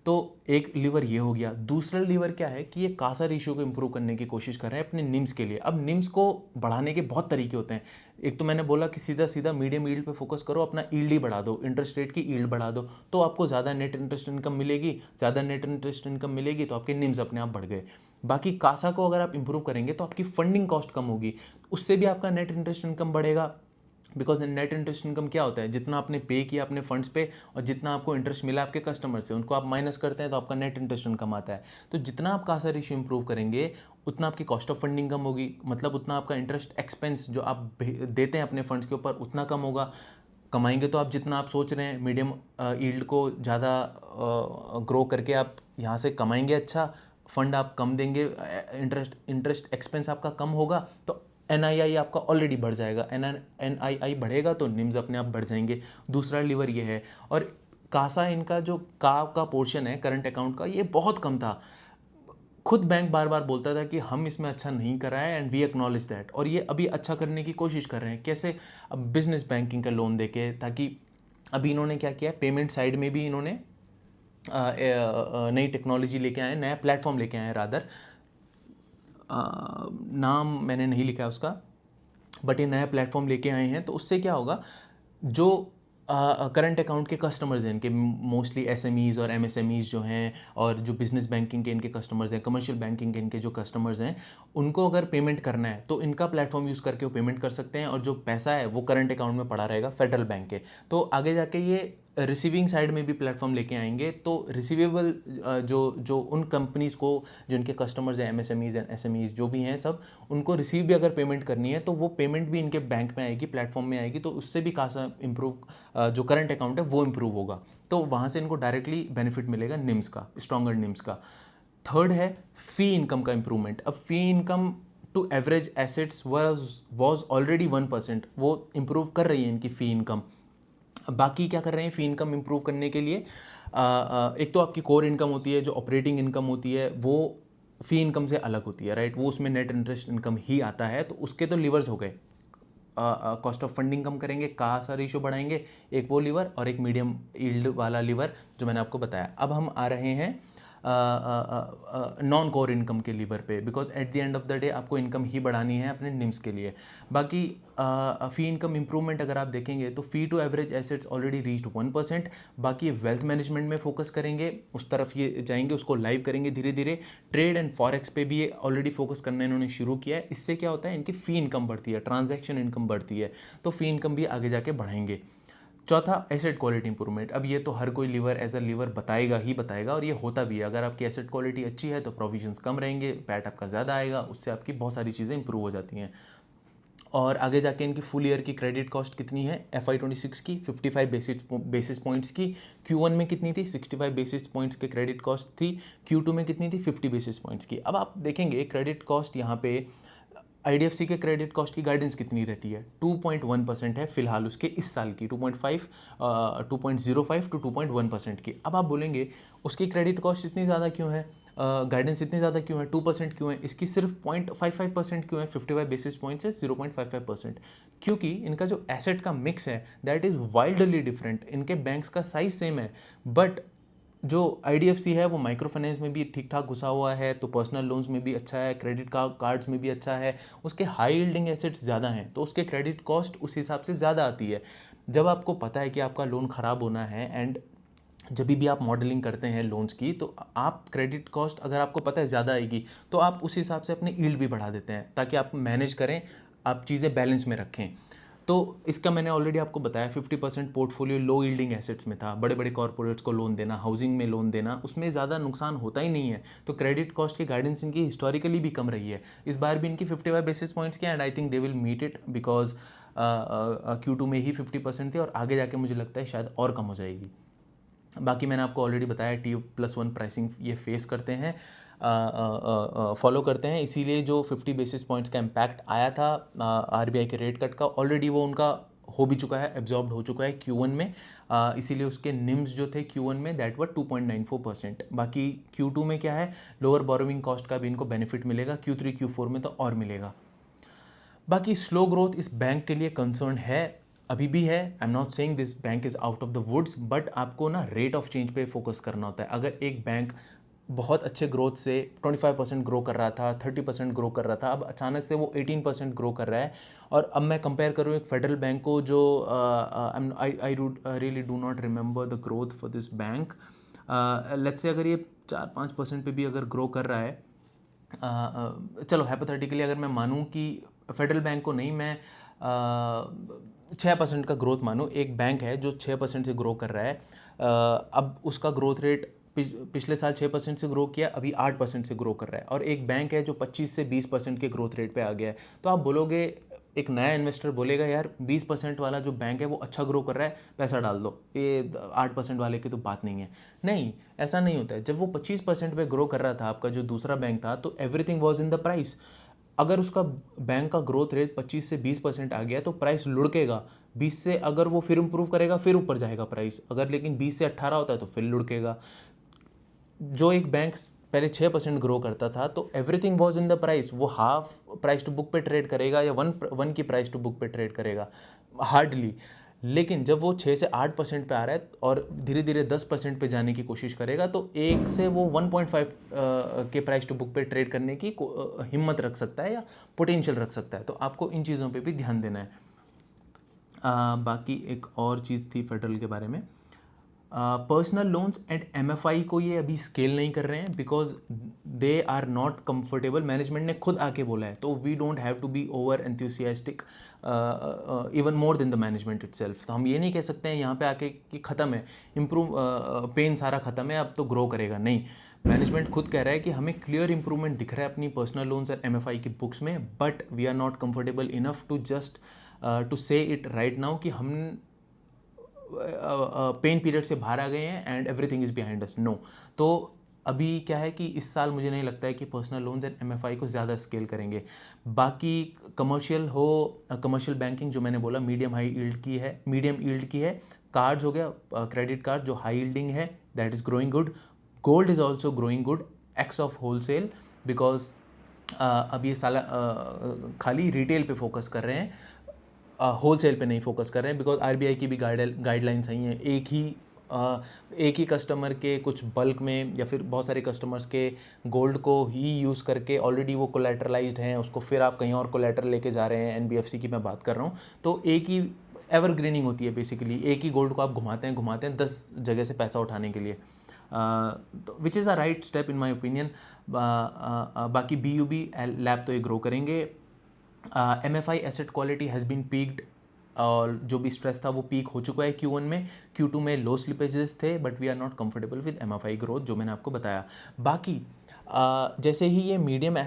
तो एक लीवर ये हो गया। दूसरा लीवर क्या है कि ये कासा रेशियो को इंप्रूव करने की कोशिश कर रहे हैं अपने निम्स के लिए। अब निम्स को बढ़ाने के बहुत तरीके होते हैं। एक तो मैंने बोला कि सीधा सीधा मीडियम यील्ड पे फोकस करो, अपना यील्ड ही बढ़ा दो, इंटरेस्ट रेट की यील्ड बढ़ा दो, तो आपको ज़्यादा नेट इंटरेस्ट इनकम मिलेगी। ज़्यादा नेट इंटरेस्ट इनकम मिलेगी तो आपके निम्स अपने आप बढ़ गए। बाकी कासा को अगर आप इंप्रूव करेंगे तो आपकी फंडिंग कॉस्ट कम होगी, उससे भी आपका नेट इंटरेस्ट इनकम बढ़ेगा। बिकॉज नेट इंटरेस्ट इनकम क्या होता है, जितना आपने पे किया अपने फंड्स पे और जितना आपको इंटरेस्ट मिला आपके कस्टमर से, उनको आप माइनस करते हैं तो आपका नेट इंटरेस्ट इनकम आता है। तो जितना आप कासा रेशियो इंप्रूव करेंगे उतना आपकी कॉस्ट ऑफ फंडिंग कम होगी, मतलब उतना आपका इंटरेस्ट एक्सपेंस जो आप देते हैं अपने फंड्स के ऊपर उतना कम होगा। कमाएंगे तो आप जितना आप सोच रहे हैं, मीडियम यील्ड को ज़्यादा ग्रो करके आप यहाँ से कमाएंगे अच्छा, फंड आप कम देंगे, इंटरेस्ट एक्सपेंस आपका कम होगा, तो एनआईआई आपका ऑलरेडी बढ़ जाएगा। एनआईआई बढ़ेगा तो निम्स अपने आप बढ़ जाएंगे। दूसरा लीवर ये है। और कासा इनका जो का पोर्शन है करंट अकाउंट का, ये बहुत कम था। खुद बैंक बार बार बोलता था कि हम इसमें अच्छा नहीं कर रहा है, एंड वी एक्नॉलेज दैट, और ये अभी अच्छा करने की कोशिश कर रहे हैं। कैसे? अब बिजनेस बैंकिंग का लोन देके, ताकि अभी इन्होंने क्या किया है, पेमेंट साइड में भी इन्होंने नई टेक्नोलॉजी लेके आए, नया प्लेटफॉर्म लेके आए हैं रादर। नाम मैंने नहीं लिखा है उसका, बट ये नया प्लेटफॉर्म लेके आए हैं। तो उससे क्या होगा, जो करंट अकाउंट के कस्टमर्स हैं इनके, मोस्टली एसएमईज और एमएसएमईज जो हैं, और जो बिजनेस बैंकिंग के इनके कस्टमर्स हैं, कमर्शियल बैंकिंग के इनके जो कस्टमर्स हैं, उनको अगर पेमेंट करना है तो इनका प्लेटफॉर्म यूज़ करके वो पेमेंट कर सकते हैं, और जो पैसा है वो करंट अकाउंट में पड़ा रहेगा फेडरल बैंक के। तो आगे जाके ये रिसीविंग साइड में भी प्लेटफॉर्म लेके आएंगे, तो रिसीवेबल जो जो उन कंपनीज़ को, जो इनके कस्टमर्स हैं, एमएसएमईज एंड एसएमईज जो भी हैं सब, उनको रिसीव भी अगर पेमेंट करनी है तो वो पेमेंट भी इनके बैंक में आएगी, प्लेटफॉर्म में आएगी, तो उससे भी कासा इंप्रूव, जो करंट अकाउंट है वो इंप्रूव होगा। तो वहाँ से इनको डायरेक्टली बेनिफिट मिलेगा निम्स का, स्ट्रॉन्गर निम्स का। थर्ड है फी इनकम का इंप्रूवमेंट। अब fee income to average assets was already 1%, वो इंप्रूव कर रही है इनकी फ़ी इनकम। बाकी क्या कर रहे हैं फ़ी इनकम इंप्रूव करने के लिए? एक तो आपकी कोर इनकम होती है, जो ऑपरेटिंग इनकम होती है वो फ़ी इनकम से अलग होती है, राइट? वो उसमें नेट इंटरेस्ट इनकम ही आता है, तो उसके तो लिवर्स हो गए। कॉस्ट ऑफ फंडिंग कम करेंगे, कासा रेशियो बढ़ाएंगे, एक वो लीवर, और एक मीडियम यील्ड वाला लीवर जो मैंने आपको बताया। अब हम आ रहे हैं नॉन कोर इनकम के लीवर पे, because at the end of the day आपको इनकम ही बढ़ानी है अपने निम्स के लिए। बाकी फ़ी इनकम इंप्रूवमेंट अगर आप देखेंगे तो fee to average assets already reached 1%। बाकी वेल्थ मैनेजमेंट में फोकस करेंगे, उस तरफ ये जाएंगे, उसको लाइव करेंगे धीरे धीरे। ट्रेड एंड फॉरेक्स पे भी ये ऑलरेडी फोकस करना इन्होंने शुरू किया है। इससे क्या होता है, इनकी फ़ी इनकम बढ़ती है, ट्रांजैक्शन इनकम बढ़ती है, तो फ़ी इनकम भी आगे जाके बढ़ाएंगे। चौथा, एसेट क्वालिटी इंप्रूवमेंट। अब ये तो हर कोई लीवर एज अ लीवर बताएगा ही बताएगा, और ये होता भी है। अगर आपकी एसेट क्वालिटी अच्छी है तो प्रोविजंस कम रहेंगे, पैट आपका ज़्यादा आएगा, उससे आपकी बहुत सारी चीज़ें इंप्रूव हो जाती हैं। और आगे जाके इनकी फुल ईयर की क्रेडिट कॉस्ट कितनी है, FY26 की 55 बेसिस पॉइंट्स की, Q1 में कितनी थी, 65 बेसिस पॉइंट्स के क्रेडिट कॉस्ट थी, Q2 में कितनी थी, 50 बेसिस पॉइंट्स की। अब आप देखेंगे क्रेडिट कॉस्ट यहाँ पे IDFC के क्रेडिट कॉस्ट की गाइडेंस कितनी रहती है, 2.1% है फिलहाल उसके इस साल की, 2.05 टू 2.1% की। अब आप बोलेंगे उसकी क्रेडिट कॉस्ट इतनी ज़्यादा क्यों है, गाइडेंस इतनी ज़्यादा क्यों है, 2% क्यों है, इसकी सिर्फ 0.55% क्यों है, 55 बेसिस पॉइंट से 0.55%? क्योंकि इनका जो एसेट का मिक्स है दैट इज़ वाइल्डली डिफरेंट। इनके बैंक्स का साइज सेम है, बट जो IDFC है वो माइक्रो फाइनेंस में भी ठीक ठाक घुसा हुआ है, तो पर्सनल लोन्स में भी अच्छा है, क्रेडिट कार्ड्स में भी अच्छा है, उसके हाई यील्डिंग एसेट्स ज़्यादा हैं, तो उसके क्रेडिट कॉस्ट उस हिसाब से ज़्यादा आती है। जब आपको पता है कि आपका लोन ख़राब होना है, एंड जब भी आप मॉडलिंग करते हैं लोन्स की, तो आप क्रेडिट कॉस्ट अगर आपको पता है ज़्यादा आएगी, तो आप उस हिसाब से अपनी यील्ड भी बढ़ा देते हैं ताकि आप मैनेज करें, आप चीज़ें बैलेंस में रखें। तो इसका मैंने ऑलरेडी आपको बताया, 50% पोर्टफोलियो लो यील्डिंग एसेट्स में था, बड़े बड़े कॉर्पोरेट्स को लोन देना, हाउसिंग में लोन देना, उसमें ज़्यादा नुकसान होता ही नहीं है। तो क्रेडिट कॉस्ट की गाइडेंस इनकी हिस्टोरिकली भी कम रही है, इस बार भी इनकी 55 बेसिस पॉइंट्स की, and I think they will meet it, because Q2 में ही 50% थी, और आगे जाके मुझे लगता है शायद और कम हो जाएगी। बाकी मैंने आपको ऑलरेडी बताया T+1 प्राइसिंग ये फेस करते हैं, फॉलो करते हैं, इसीलिए जो 50 बेसिस पॉइंट्स का इम्पैक्ट आया था RBI के रेट कट का, ऑलरेडी वो उनका हो भी चुका है, एब्जॉर्ब्ड हो चुका है Q1 में। इसीलिए उसके निम्स जो थे Q1 में दैट वर 2.94%। बाकी Q2 में क्या है, लोअर बोरोइंग कॉस्ट का भी इनको बेनिफिट मिलेगा, Q3 Q4 में तो और मिलेगा। बाकी स्लो ग्रोथ इस बैंक के लिए कंसर्न है, अभी भी है। I am not saying this bank is out of the woods, but आपको ना रेट ऑफ चेंज पे फोकस करना होता है। अगर एक बैंक बहुत अच्छे ग्रोथ से 25% ग्रो कर रहा था, 30% ग्रो कर रहा था, अब अचानक से वो 18% ग्रो कर रहा है, और अब मैं कंपेयर करूँ एक फेडरल बैंक को जो I really do not remember the growth for this bank, let's say अगर ये 4-5% पे भी अगर ग्रो कर रहा है, चलो हाइपोथेटिकली अगर मैं मानूं कि फेडरल बैंक को नहीं, मैं 6% का ग्रोथ मानूं, एक बैंक है जो 6% से ग्रो कर रहा है, अब उसका ग्रोथ रेट पिछले साल 6% से ग्रो किया, अभी 8% से ग्रो कर रहा है, और एक बैंक है जो 25 से 20% के ग्रोथ रेट पे आ गया है। तो आप बोलोगे, एक नया इन्वेस्टर बोलेगा यार 20% वाला जो बैंक है वो अच्छा ग्रो कर रहा है, पैसा डाल दो, ये 8% वाले की तो बात नहीं है। नहीं, ऐसा नहीं होता है। जब वो 25% पे ग्रो कर रहा था आपका जो दूसरा बैंक था, तो everything was in the price. अगर उसका बैंक का ग्रोथ रेट 25 से 20% आ गया तो प्राइस लुढ़केगा, 20 से अगर वो फिर इंप्रूव करेगा फिर ऊपर जाएगा प्राइस, अगर लेकिन 20 से 18 होता है तो फिर लुढ़केगा। जो एक बैंक पहले 6% ग्रो करता था तो everything was in the price, वो हाफ प्राइस टू बुक पे ट्रेड करेगा या वन की प्राइस टू बुक पे ट्रेड करेगा, हार्डली। लेकिन जब वो 6 से 8% पे आ रहा है और धीरे धीरे 10% पे जाने की कोशिश करेगा, तो एक से वो 1.5 के प्राइस टू बुक पे ट्रेड करने की हिम्मत रख सकता है या पोटेंशियल रख सकता है। तो आपको इन चीज़ों पे भी ध्यान देना है। बाकी एक और चीज़ थी फेडरल के बारे में, पर्सनल लोन्स एंड MFI को ये अभी स्केल नहीं कर रहे हैं, because they are not comfortable, management ने खुद आके बोला है, तो we don't have to be over enthusiastic even more than the management itself. तो हम ये नहीं कह सकते हैं यहाँ पे आके कि ख़त्म है, इम्प्रूव पेन सारा ख़त्म है अब तो ग्रो करेगा, नहीं। मैनेजमेंट खुद कह रहा है कि हमें क्लियर इंप्रूवमेंट दिख रहा है अपनी पर्सनल लोन्स और MFI की बुक्स में, but we are not comfortable enough to just to say it right now कि हम पेन पीरियड से बाहर आ गए हैं and everything is behind us, no. तो अभी क्या है कि इस साल मुझे नहीं लगता है कि पर्सनल लोन्स एंड MFI को ज़्यादा स्केल करेंगे। बाकी कमर्शियल हो, कमर्शियल बैंकिंग जो मैंने बोला मीडियम हाई यील्ड की है, मीडियम यील्ड की है। कार्ड्स हो गया, क्रेडिट कार्ड जो हाई यील्डिंग है, that is growing good. Gold is also growing good x of wholesale, because अब ये साला खाली रिटेल पे फोकस कर रहे हैं, होलसेल पे नहीं फोकस कर रहे हैं, बिकॉज RBI की भी गाइडलाइंस आई हैं, एक ही एक ही कस्टमर के कुछ बल्क में या फिर बहुत सारे कस्टमर्स के गोल्ड को ही यूज़ करके ऑलरेडी वो कोलेटरलाइज्ड हैं, उसको फिर आप कहीं और कोलेटरल लेके जा रहे हैं, एनबीएफसी की मैं बात कर रहा हूँ, तो एक ही एवरग्रीनिंग होती है बेसिकली, एक ही गोल्ड को आप घुमाते हैं 10 जगह से पैसा उठाने के लिए, which is a right step in my opinion. बाकी BUB लैब तो ये ग्रो करेंगे। MFI asset quality has been peaked, और जो भी स्ट्रेस था वो पीक हो चुका है Q1 में। Q2 में लो स्लिपेजेस थे, but we are not comfortable with MFI growth, जो मैंने आपको बताया। बाकी जैसे ही ये मीडियम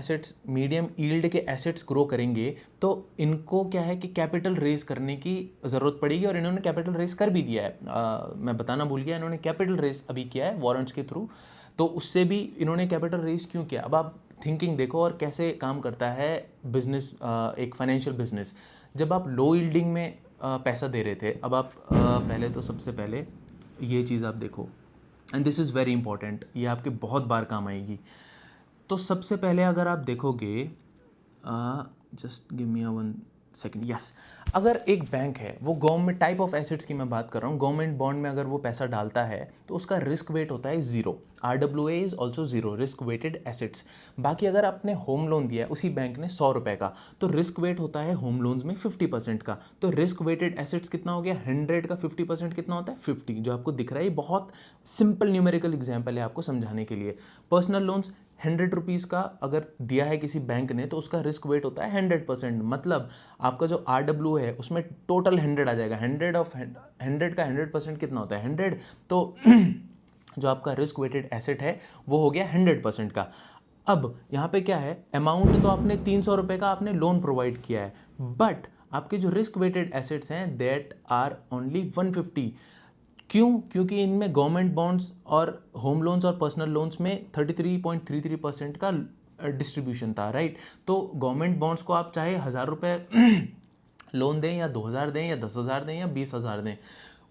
ईल्ड के एसेट्स ग्रो करेंगे, तो इनको क्या है कि कैपिटल रेज करने की ज़रूरत पड़ेगी, और इन्होंने कैपिटल रेज कर भी दिया है। मैं बताना भूल गया, इन्होंने कैपिटल रेज अभी किया है वारंट्स के थ्रू, तो उससे भी इन्होंने कैपिटल रेज क्यों किया, अब आप थिंकिंग देखो और कैसे काम करता है बिजनेस, एक फाइनेंशियल बिजनेस। जब आप लो यील्डिंग में पैसा दे रहे थे, अब आप पहले तो सबसे पहले ये चीज़ आप देखो, and this is very important, ये आपके बहुत बार काम आएगी। तो सबसे पहले अगर आप देखोगे, जस्ट गिव मी अ 1 सेकेंड, यस, अगर एक बैंक है, वो गवर्नमेंट टाइप ऑफ एसेट्स की मैं बात कर रहा हूँ, गवर्नमेंट बॉन्ड में अगर वो पैसा डालता है तो उसका रिस्क वेट होता है 0, RWA is also 0, risk weighted assets. बाकी अगर आपने होम लोन दिया है उसी बैंक ने 100 रुपये का, तो रिस्क वेट होता है होम लोन्स में 50% का, तो रिस्क वेटेड एसेट्स कितना हो गया, 100 का 50% कितना होता है, 50, जो आपको दिख रहा है। ये बहुत सिंपल न्यूमेरिकल एग्जाम्पल है आपको समझाने के लिए। पर्सनल लोन्स 100 रुपीज़ का अगर दिया है किसी बैंक ने, तो उसका रिस्क वेट होता है 100%, मतलब आपका जो RW है उसमें टोटल 100 आ जाएगा, 100 का 100% कितना होता है 100, तो जो आपका रिस्क वेटेड एसेट है वो हो गया 100% का। अब यहाँ पे क्या है, अमाउंट तो आपने 300 रुपये का आपने लोन प्रोवाइड किया है, बट आपके जो रिस्क वेटेड एसेट्स हैं दैट आर ओनली 150। क्यों? क्योंकि इनमें गवर्नमेंट बॉन्ड्स और होम लोन्स और पर्सनल लोन्स में 33.33% का डिस्ट्रीब्यूशन था, राइट। तो गवर्नमेंट बॉन्ड्स को आप चाहे 1000 रुपये लोन दें या 2000 दें या 10,000 दें या 20,000 दें,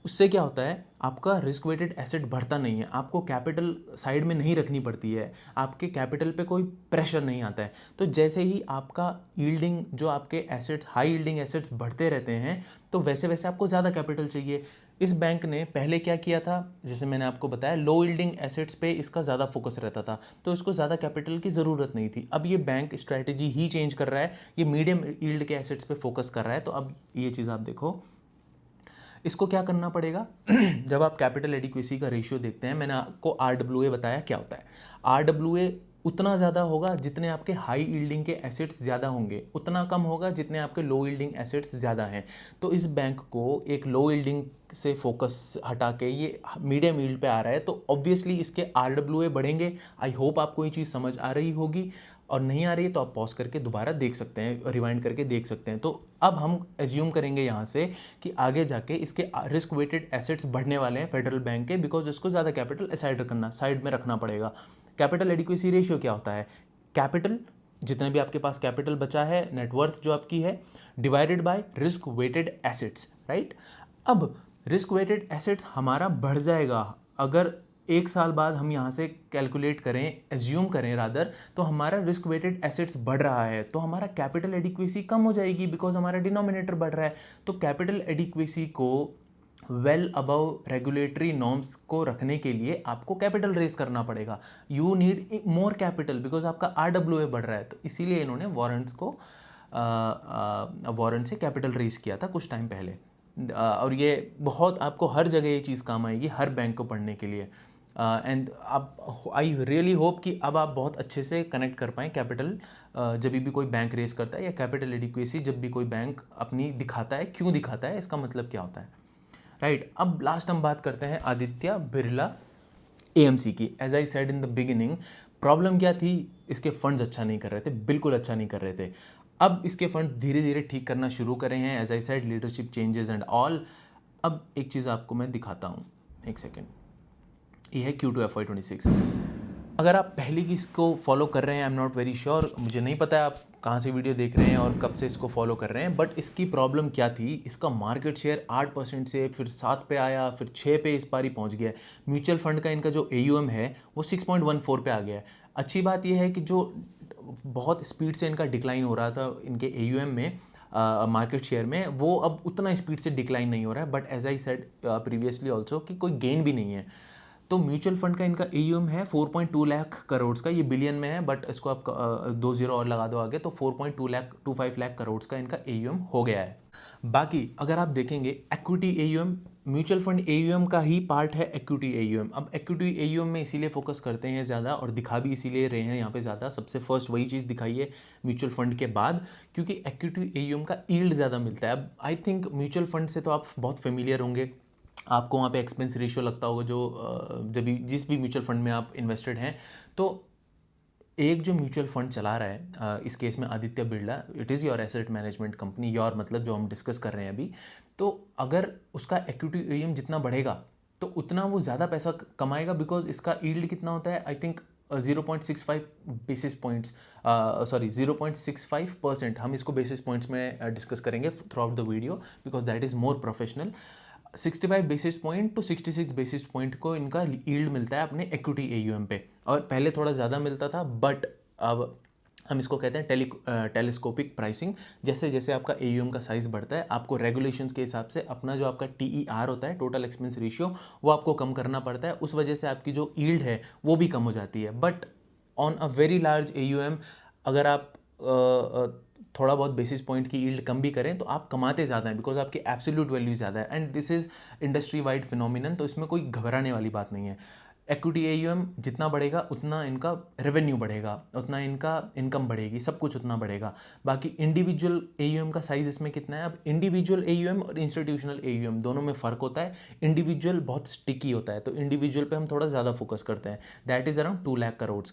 उससे क्या होता है, आपका रिस्क वेटेड एसेट बढ़ता नहीं है, आपको कैपिटल साइड में नहीं रखनी पड़ती है, आपके कैपिटल पे कोई प्रेशर नहीं आता है। तो जैसे ही आपका यील्डिंग, जो आपके एसेट्स हाई यील्डिंग एसेट्स बढ़ते रहते हैं, तो वैसे वैसे आपको ज़्यादा कैपिटल चाहिए। इस बैंक ने पहले क्या किया था, जैसे मैंने आपको बताया, लो यील्डिंग एसेट्स पे इसका ज़्यादा फोकस रहता था, तो इसको ज़्यादा कैपिटल की ज़रूरत नहीं थी। अब ये बैंक स्ट्रैटेजी ही चेंज कर रहा है, ये मीडियम यील्ड के एसेट्स पे फोकस कर रहा है। तो अब ये चीज़ आप देखो, इसको क्या करना पड़ेगा जब आप कैपिटल एडिक्वेसी का रेशियो देखते हैं, मैंने आपको RWA बताया क्या होता है। RWA उतना ज़्यादा होगा जितने आपके हाई यील्डिंग के एसेट्स ज़्यादा होंगे, उतना कम होगा जितने आपके लो यील्डिंग एसेट्स ज़्यादा हैं। तो इस बैंक को एक लो यील्डिंग से फोकस हटा के ये मीडियम यील्ड पे आ रहा है, तो ऑब्वियसली इसके RWA बढ़ेंगे। आई होप आपको ये चीज़ समझ आ रही होगी, और नहीं आ रही है तो आप पॉज करके दोबारा देख सकते हैं, रिवाइंड करके देख सकते हैं। तो अब हम एज्यूम करेंगे यहाँ से कि आगे जाके इसके रिस्क वेटेड एसेट्स बढ़ने वाले हैं फेडरल बैंक के, बिकॉज इसको ज़्यादा कैपिटल साइड में रखना पड़ेगा। कैपिटल एडिक्वेसी रेशियो क्या होता है, कैपिटल, जितने भी आपके पास कैपिटल बचा है, नेटवर्थ जो आपकी है, divided by risk weighted assets, right. अब रिस्क वेटेड एसेट्स हमारा बढ़ जाएगा, अगर 1 साल बाद हम यहाँ से कैलकुलेट करें, एज्यूम करें रादर, तो हमारा रिस्क वेटेड एसेट्स बढ़ रहा है, तो हमारा कैपिटल एडिक्वेसी कम हो जाएगी, बिकॉज हमारा डिनोमिनेटर बढ़ रहा है। तो कैपिटल एडिक्वेसी को वेल अबव रेगुलेटरी नॉर्म्स को रखने के लिए आपको कैपिटल रेज करना पड़ेगा। You need more capital because आपका RWA बढ़ रहा है। तो इसीलिए इन्होंने वारंट्स को वारंट से कैपिटल रेज किया था कुछ टाइम पहले। और ये बहुत आपको हर जगह ये चीज़ काम आएगी, हर बैंक को पढ़ने के लिए। एंड आप, आई रियली होप कि अब आप बहुत अच्छे से कनेक्ट कर पाएँ कैपिटल, जब भी कोई बैंक रेस करता है, या कैपिटल एडिक्वेसी जब भी कोई बैंक अपनी दिखाता है, क्यों दिखाता है, इसका मतलब क्या होता है, राइट। अब लास्ट हम बात करते हैं आदित्य बिरला AMC की। As I said in the beginning, problem क्या थी, इसके फंड्स अच्छा नहीं कर रहे थे, बिल्कुल अच्छा नहीं कर रहे थे। अब इसके फंड धीरे धीरे ठीक करना शुरू करे हैं, as I said leadership changes and all. अब एक चीज़ आपको मैं दिखाता हूँ, एक सेकेंड, ये है Q2 FY26। अगर आप पहले की इसको फॉलो कर रहे हैं, आई एम नॉट वेरी श्योर, मुझे नहीं पता है आप कहाँ से वीडियो देख रहे हैं और कब से इसको फॉलो कर रहे हैं, बट इसकी प्रॉब्लम क्या थी, इसका मार्केट शेयर 8% से फिर 7 पे आया, फिर 6 पे इस बार ही पहुँच गया है। म्यूचुअल फंड का इनका जो AUM है वो 6.14 पे आ गया है। अच्छी बात यह है कि जो बहुत स्पीड से इनका डिक्लाइन हो रहा था इनके AUM में, मार्केट शेयर में, वो अब उतना स्पीड से डिक्लाइन नहीं हो रहा है, but as I said previously also कि कोई गेन भी नहीं है। तो म्यूचुअल फंड का इनका एयूएम है 4.2 लाख करोड़ का, ये बिलियन में है बट इसको आप 2 जीरो और लगा दो आगे, तो 4.25 लाख करोड़ का इनका एयूएम हो गया है। बाकी अगर आप देखेंगे equity AUM, mutual fund AUM का ही पार्ट है इक्विटी एयूएम। अब इक्विटी एयूएम में इसीलिए फोकस करते हैं ज़्यादा और दिखा भी इसीलिए रहे हैं यहाँ पे ज़्यादा, सबसे फर्स्ट वही चीज़ दिखाई है म्यूचुअल फंड के बाद, क्योंकि इक्विटी एयूएम का यील्ड ज़्यादा मिलता है। अब आई थिंक म्यूचुअल फंड से तो आप बहुत फेमिलियर होंगे, आपको वहाँ पे एक्सपेंस रेशियो लगता होगा, जो जब भी जिस भी म्यूचुअल फंड में आप इन्वेस्टेड हैं, तो एक जो म्यूचुअल फंड चला रहा है, इस केस में Aditya Birla, it is your asset management company, your मतलब जो हम डिस्कस कर रहे हैं अभी, तो अगर उसका इक्विटी एयूएम जितना बढ़ेगा तो उतना वो ज़्यादा पैसा कमाएगा, बिकॉज इसका यील्ड कितना होता है, I think 0.65 basis points, sorry 0.65%, हम इसको बेसिस पॉइंट्स में डिस्कस करेंगे through out the video because that is more professional. 65 basis point two 66 basis point को इनका यील्ड मिलता है अपने इक्विटी एयूएम पे, और पहले थोड़ा ज़्यादा मिलता था, बट अब हम इसको कहते हैं टेलीस्कोपिक प्राइसिंग। जैसे जैसे आपका एयूएम का साइज़ बढ़ता है, आपको रेगुलेशंस के हिसाब से अपना जो आपका टीईआर होता है, टोटल एक्सपेंस रेशियो, वो आपको कम करना पड़ता है, उस वजह से आपकी जो यील्ड है वो भी कम हो जाती है। But on a very large AUM अगर आप थोड़ा बहुत बेसिस पॉइंट की यील्ड कम भी करें तो आप कमाते ज़्यादा हैं, बिकॉज आपकी एब्सोल्यूट वैल्यू ज़्यादा है, and this is industry wide phenomenon, तो इसमें कोई घबराने वाली बात नहीं है। इक्विटी एयूएम जितना बढ़ेगा उतना इनका रेवेन्यू बढ़ेगा, उतना इनका इनकम बढ़ेगी, सब कुछ उतना बढ़ेगा। बाकी इंडिविजुअल एयूएम का साइज इसमें कितना है, अब इंडिविजुअल एयूएम और इंस्टीट्यूशनल एयूएम दोनों में फ़र्क होता है। इंडिविजुअल बहुत स्टिकी होता है, तो इंडिविजुअल पे हम थोड़ा ज़्यादा फोकस करते हैं, that is around 2 lakh crore.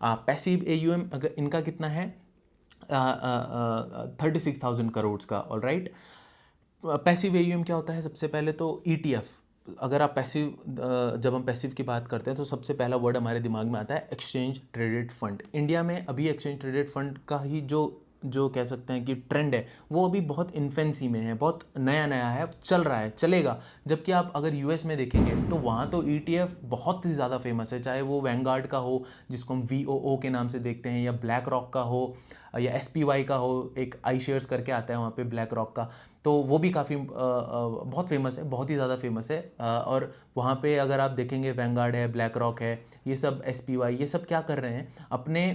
Passive AUM अगर इनका कितना है, 36,000 करोड़ का। ऑल राइट, पैसिव एयूएम क्या होता है, सबसे पहले तो ईटीएफ। अगर आप पैसिव, जब हम पैसिव की बात करते हैं तो सबसे पहला वर्ड हमारे दिमाग में आता है एक्सचेंज ट्रेडेड फंड। इंडिया में अभी एक्सचेंज ट्रेडेड फंड का ही जो जो कह सकते हैं कि ट्रेंड है, वो अभी बहुत इन्फेंसी में है, बहुत नया नया है, चल रहा है, चलेगा। जबकि आप अगर यूएस में देखेंगे तो वहाँ तो ईटीएफ बहुत ही ज़्यादा फेमस है, चाहे वो वैंगार्ड का हो जिसको हम वीओओ के नाम से देखते हैं, या ब्लैक रॉक का हो, या एसपीवाई का हो, एक आई शेयर्स करके आता है वहाँ पे ब्लैक रॉक का, तो वो भी काफ़ी बहुत फेमस है, बहुत ही ज़्यादा फेमस है। और वहाँ पे अगर आप देखेंगे वैंगार्ड है, ब्लैक रॉक है, ये सब एसपीवाई, ये सब क्या कर रहे हैं, अपने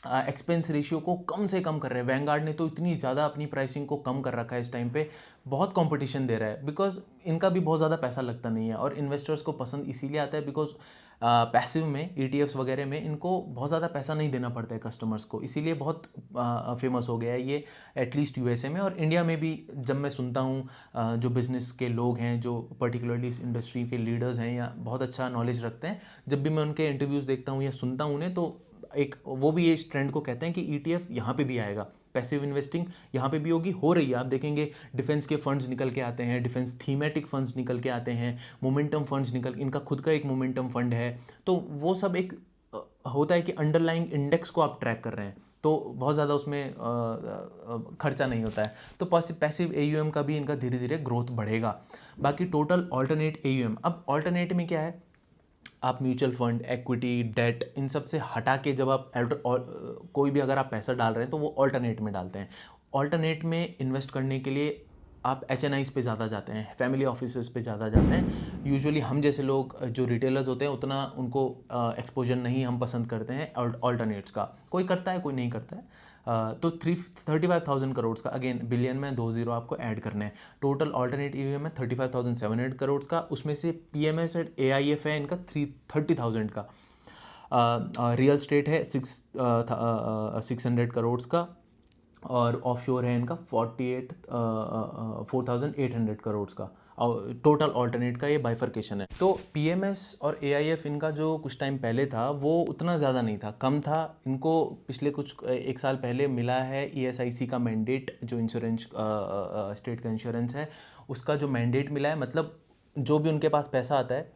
एक्सपेंस रेशियो को कम से कम कर रहे हैं। वैंगार्ड ने तो इतनी ज़्यादा अपनी प्राइसिंग को कम कर रखा है इस टाइम पे, बहुत कंपटीशन दे रहा है, बिकॉज इनका भी बहुत ज़्यादा पैसा लगता नहीं है, और इन्वेस्टर्स को पसंद इसीलिए आता है बिकॉज पैसिव में ईटीएफ्स वगैरह में इनको बहुत ज़्यादा पैसा नहीं देना पड़ता है कस्टमर्स को, इसीलिए बहुत फेमस हो गया है ये, एटलीस्ट यूएसए में। और इंडिया में भी जब मैं सुनता हूँ जो बिज़नेस के लोग हैं, जो पर्टिकुलरली इस इंडस्ट्री के लीडर्स हैं या बहुत अच्छा नॉलेज रखते हैं, जब भी मैं उनके इंटरव्यूज़ देखता हूँ या सुनता हूँ उन्हें, तो एक वो भी इस ट्रेंड को कहते हैं कि ईटीएफ यहाँ पे भी आएगा, पैसिव इन्वेस्टिंग यहाँ पे भी होगी, हो रही है। आप देखेंगे डिफेंस के फंड्स निकल के आते हैं, डिफेंस थीमेटिक फंड्स निकल के आते हैं, मोमेंटम फंड्स निकल, इनका खुद का एक मोमेंटम फंड है, तो वो सब एक होता है कि अंडरलाइंग इंडेक्स को आप ट्रैक कर रहे हैं, तो बहुत ज़्यादा उसमें खर्चा नहीं होता है, तो पैसिव एयूएम का भी इनका धीरे धीरे ग्रोथ बढ़ेगा। बाकी टोटल ऑल्टरनेट एयूएम, अब ऑल्टरनेट में क्या है, आप म्यूचुअल फंड, इक्विटी, डेट, इन सब से हटा के जब आप कोई भी अगर आप पैसा डाल रहे हैं तो वो ऑल्टरनेट में डालते हैं। ऑल्टरनेट में इन्वेस्ट करने के लिए आप एच पे ज़्यादा जाते हैं, फैमिली ऑफिसेस पे ज़्यादा जाते हैं। यूजुअली हम जैसे लोग जो रिटेलर्स होते हैं उतना उनको एक्सपोजर नहीं हम पसंद करते हैं ऑल्टरनेट्स का, कोई करता है कोई नहीं करता है। तो 35,000 करोड़ का, अगेन बिलियन में 2 जीरो आपको ऐड करने हैं। टोटल ऑल्टरनेट ईवीएम है 35,700 करोड़ का, उसमें से पीएमएस एंड एआईएफ है इनका 30,000 का। रियल स्टेट है 600 करोड़ का, और ऑफशोर है इनका 4,800 करोड़ का। और टोटल ऑल्टरनेट का ये बाइफर्केशन है। तो पीएमएस और एआईएफ इनका जो कुछ टाइम पहले था वो उतना ज़्यादा नहीं था, कम था। इनको पिछले कुछ एक साल पहले मिला है ईएसआईसी का मैंडेट, जो इंश्योरेंस स्टेट का इंश्योरेंस है उसका जो मैंडेट मिला है, मतलब जो भी उनके पास पैसा आता है,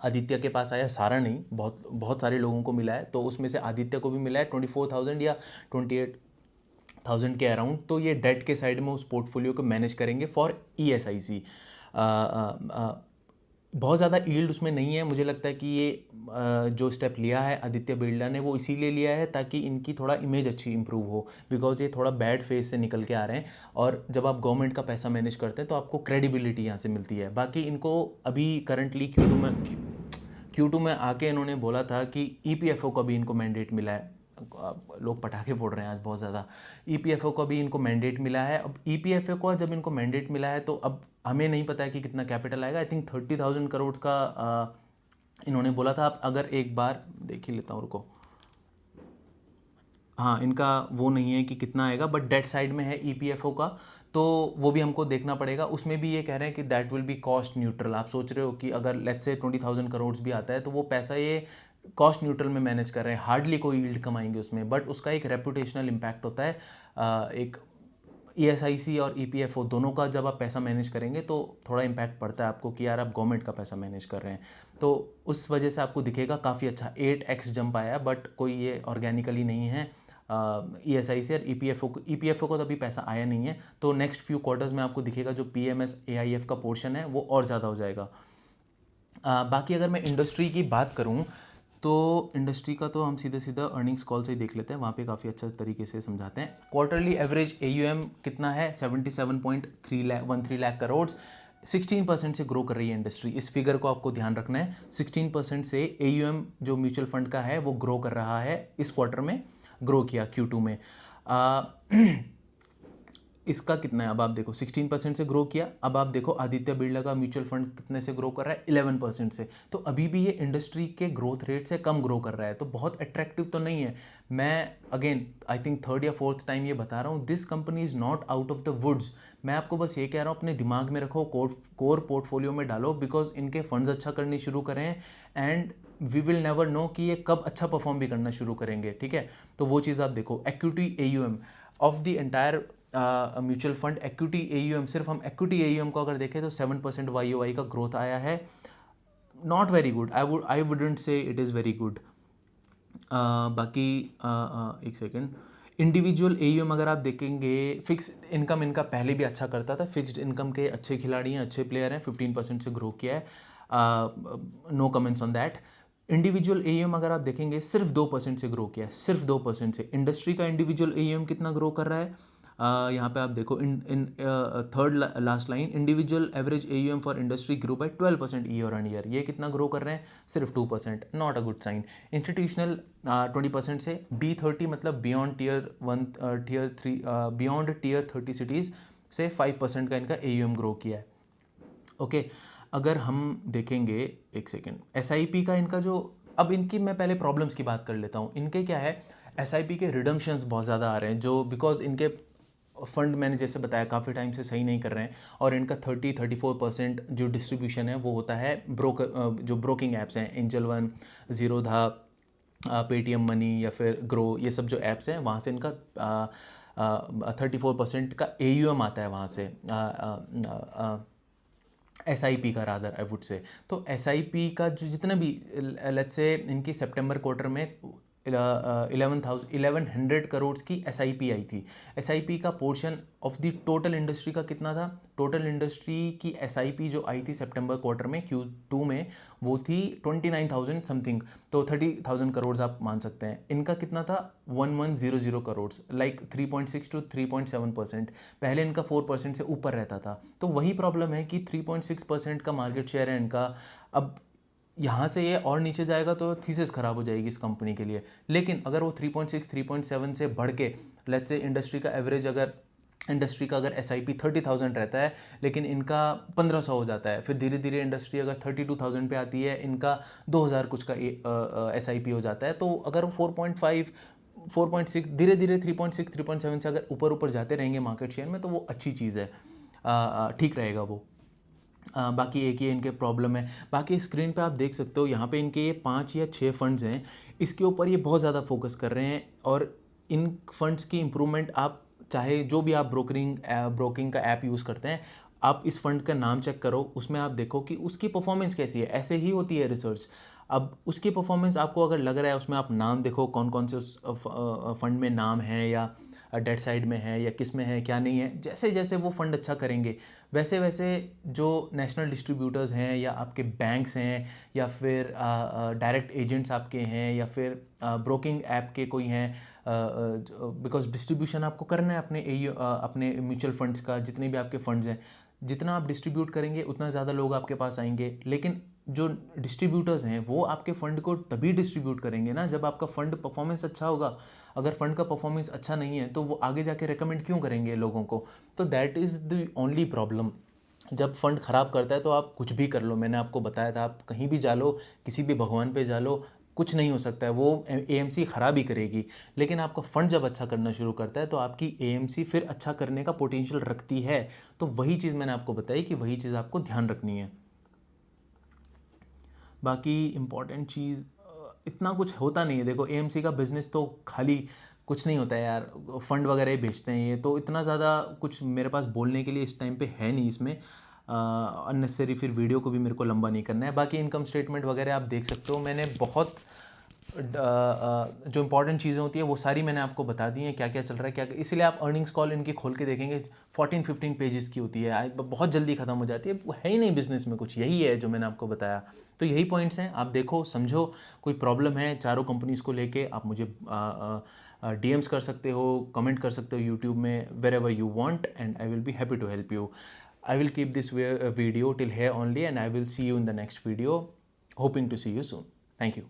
आदित्य के पास आया सारा नहीं, बहुत बहुत सारे लोगों को मिला है, तो उसमें से आदित्य को भी मिला है 24,000 या 28,000 के अराउंड। तो ये डेट के साइड में उस पोर्टफोलियो को मैनेज करेंगे फॉर ईएसआईसी। बहुत ज़्यादा यील्ड उसमें नहीं है। मुझे लगता है कि ये जो स्टेप लिया है आदित्य बिरला ने वो इसीलिए लिया है ताकि इनकी थोड़ा इमेज अच्छी इंप्रूव हो, बिकॉज ये थोड़ा बैड फेज से निकल के आ रहे हैं। और जब आप गवर्नमेंट का पैसा मैनेज करते हैं तो आपको क्रेडिबिलिटी यहाँ से मिलती है। बाकी इनको अभी करंटली Q2 में आके इन्होंने बोला था कि EPFO का भी इनको मैंडेट मिला है। लोग पटाखे फोड़ रहे हैं आज बहुत ज़्यादा। EPFO का भी इनको मैंडेट मिला है। अब EPFO का जब इनको मैंडेट मिला है तो अब हमें नहीं पता है कि कितना कैपिटल आएगा। आई थिंक 30,000 करोड़ का इन्होंने बोला था। आप अगर एक बार देख ही लेता हूँ, रुको। हाँ, इनका वो नहीं है कि कितना आएगा, बट डेट साइड में है EPFO का, तो वो भी हमको देखना पड़ेगा। उसमें भी ये कह रहे हैं कि that will be cost neutral. आप सोच रहे हो कि अगर लेट्स से 20,000 करोड़ भी आता है तो वो पैसा ये कॉस्ट न्यूट्रल में मैनेज कर रहे हैं, हार्डली कोई यील्ड कमाएंगे उसमें, बट उसका एक रेपुटेशनल इम्पैक्ट होता है। एक ESIC और EPFO दोनों का जब आप पैसा मैनेज करेंगे तो थोड़ा इम्पैक्ट पड़ता है आपको कि यार आप गवर्नमेंट का पैसा मैनेज कर रहे हैं। तो उस वजह से आपको दिखेगा काफ़ी अच्छा 8x जंप आया, बट कोई ये ऑर्गेनिकली नहीं है। ESIC और EPFO को तो अभी पैसा आया नहीं है, तो नेक्स्ट फ्यू क्वार्टर्स में आपको दिखेगा जो PMS AIF का पोर्शन है वो और ज़्यादा हो जाएगा। बाकी अगर मैं इंडस्ट्री की बात करूं तो इंडस्ट्री का तो हम सीधे सीधा अर्निंग्स कॉल से ही देख लेते हैं, वहाँ पे काफ़ी अच्छा तरीके से समझाते हैं। क्वार्टरली एवरेज AUM कितना है? 77.13 लाख करोड़। 16% से ग्रो कर रही है इंडस्ट्री। इस फिगर को आपको ध्यान रखना है। 16% से AUM जो म्यूचुअल फंड का है वो ग्रो कर रहा है। इस क्वार्टर में ग्रो किया Q2 में। इसका कितना है अब आप देखो, 16% से ग्रो किया। अब आप देखो आदित्य बिरला का म्यूचुअल फंड कितने से ग्रो कर रहा है? 11% से। तो अभी भी ये इंडस्ट्री के ग्रोथ रेट से कम ग्रो कर रहा है, तो बहुत अट्रैक्टिव तो नहीं है। मैं अगेन आई थिंक थर्ड या फोर्थ टाइम ये बता रहा हूँ, this company is not out of the woods. मैं आपको बस ये कह रहा हूँ अपने दिमाग में रखो, कोर पोर्टफोलियो में डालो, बिकॉज इनके फंड्स अच्छा करने शुरू करें and we will never know कि ये कब अच्छा परफॉर्म भी करना शुरू करेंगे। ठीक है, तो वो चीज़ आप देखो। Equity AUM of the entire mutual fund, equity AUM, सिर्फ हम इक्विटी AUM को अगर देखें तो 7% YOY का ग्रोथ आया है। Not very good, I wouldn't say it is very good. बाकी एक सेकेंड, इंडिविजुअल AUM अगर आप देखेंगे, फिक्स इनकम इनका पहले भी अच्छा करता था। फिक्स्ड इनकम के अच्छे खिलाड़ी हैं, अच्छे प्लेयर हैं। 15% से ग्रो किया है, no comments on that. Individual AUM अगर आप देखेंगे सिर्फ 2% से ग्रो किया है, सिर्फ 2% से। इंडस्ट्री का इंडिविजुअल AUM कितना ग्रो कर रहा है? यहाँ पे आप देखो, in in third last line, individual average AUM for industry grow by 12% year on year. ये कितना ग्रो कर रहे हैं? सिर्फ 2%। Not a good sign. Institutional 20% से। B30 मतलब beyond tier 1 tier 3, beyond tier 30 cities से 5% का इनका AUM ग्रो किया है। ओके, अगर हम देखेंगे, एक सेकेंड, SIP का इनका जो, अब इनकी मैं पहले प्रॉब्लम्स की बात कर लेता हूँ। इनके क्या है, SIP के रिडम्पशंस बहुत ज़्यादा आ रहे हैं, जो बिकॉज इनके फंड मैंने जैसे बताया काफ़ी टाइम से सही नहीं कर रहे हैं, और इनका 34% जो डिस्ट्रीब्यूशन है वो होता है ब्रोकर, जो ब्रोकिंग ऐप्स हैं, angel one, Zerodha, Paytm money या फिर ग्रो, ये सब जो ऐप्स हैं वहाँ से इनका 34% का AUM आता है वहाँ से। SIP का रादर आई वुड से। तो SIP का जो जितना भी, लेट्स से इनकी सितंबर क्वार्टर में 1100 करोड़ की SIP आई थी। SIP का portion of the total industry का कितना था? टोटल इंडस्ट्री की SIP जो आई थी सितंबर क्वार्टर में Q2 में, वो थी 29,000 समथिंग, तो 30,000 करोड़ आप मान सकते हैं। इनका कितना था? 1100 करोड़, लाइक 3.6 to 3.7%। पहले इनका 4% से ऊपर रहता था। तो वही प्रॉब्लम है कि 3.6% का मार्केट शेयर है इनका। अब यहाँ से ये और नीचे जाएगा तो थीसिस ख़राब हो जाएगी इस कंपनी के लिए। लेकिन अगर वो 3.6 3.7 से बढ़ के, लेट्स से इंडस्ट्री का एवरेज, अगर इंडस्ट्री का अगर SIP 30,000 रहता है लेकिन इनका 1,500 हो जाता है, फिर धीरे धीरे इंडस्ट्री अगर 32,000 पे आती है, इनका 2,000 कुछ का SIP हो जाता है। तो अगर 4.5 4.6 धीरे धीरे 3.6 3.7 से अगर ऊपर ऊपर जाते रहेंगे मार्केट शेयर में, तो वो अच्छी चीज़ है, ठीक रहेगा वो। बाकी एक ये इनके प्रॉब्लम है। बाकी स्क्रीन पे आप देख सकते हो, यहाँ पे इनके ये 5 या 6 फंड्स हैं, इसके ऊपर ये बहुत ज़्यादा फोकस कर रहे हैं। और इन फंड्स की इम्प्रूवमेंट, आप चाहे जो भी आप ब्रोकिंग का ऐप यूज़ करते हैं, आप इस फंड का नाम चेक करो, उसमें आप देखो कि उसकी परफॉर्मेंस कैसी है। ऐसे ही होती है रिसर्च। अब उसकी परफॉर्मेंस आपको अगर लग रहा है, उसमें आप नाम देखो कौन कौन से उस फंड में नाम है, या डेट साइड में है या किस में है क्या नहीं है, जैसे जैसे वो फंड अच्छा करेंगे वैसे वैसे जो नेशनल डिस्ट्रीब्यूटर्स हैं या आपके बैंक्स हैं या फिर डायरेक्ट एजेंट्स आपके हैं या फिर ब्रोकिंग ऐप के कोई हैं, बिकॉज डिस्ट्रीब्यूशन आपको करना है अपने अपने म्यूचुअल फंड्स का, जितने भी आपके फंड्स हैं जितना आप डिस्ट्रीब्यूट करेंगे उतना ज़्यादा लोग आपके पास आएंगे। लेकिन जो डिस्ट्रीब्यूटर्स हैं वो आपके फ़ंड को तभी डिस्ट्रीब्यूट करेंगे ना जब आपका फ़ंड परफॉर्मेंस अच्छा होगा। अगर फ़ंड का परफॉर्मेंस अच्छा नहीं है तो वो आगे जाके रेकमेंड क्यों करेंगे लोगों को। तो that is the only problem. जब फंड ख़राब करता है तो आप कुछ भी कर लो, मैंने आपको बताया था, आप कहीं भी जा लो, किसी भी भगवान पे जा लो, कुछ नहीं हो सकता है, वो एएमसी ख़राब ही करेगी। लेकिन आपका फ़ंड जब अच्छा करना शुरू करता है तो आपकी एएमसी फिर अच्छा करने का पोटेंशियल रखती है। तो वही चीज़ मैंने आपको बताई कि वही चीज़ आपको ध्यान रखनी है। बाकी इम्पॉर्टेंट चीज़ इतना कुछ होता नहीं है। देखो एएमसी का बिज़नेस तो खाली कुछ नहीं होता है यार, फंड वगैरह ही बेचते हैं ये, तो इतना ज़्यादा कुछ मेरे पास बोलने के लिए इस टाइम पे है नहीं इसमें। अननेसेसरी फिर वीडियो को भी मेरे को लंबा नहीं करना है। बाकी इनकम स्टेटमेंट वगैरह आप देख सकते हो, मैंने बहुत जो इंपॉर्टेंट चीज़ें होती है वो सारी मैंने आपको बता दी हैं, क्या क्या चल रहा है क्या, इसलिए आप अर्निंग्स कॉल इनकी खोल के देखेंगे 14-15 पेजेस की होती है, बहुत जल्दी ख़त्म हो जाती है, वो है ही नहीं बिज़नेस में कुछ, यही है जो मैंने आपको बताया। तो यही पॉइंट्स हैं, आप देखो समझो, कोई प्रॉब्लम है चारों कंपनीज़ को लेके आप मुझे डीएम्स कर सकते हो, कमेंट कर सकते हो यूट्यूब में, wherever you want, and I will be happy to help you. I will keep this video till here only, and I will see you in the next video. Hoping to see you soon. Thank you.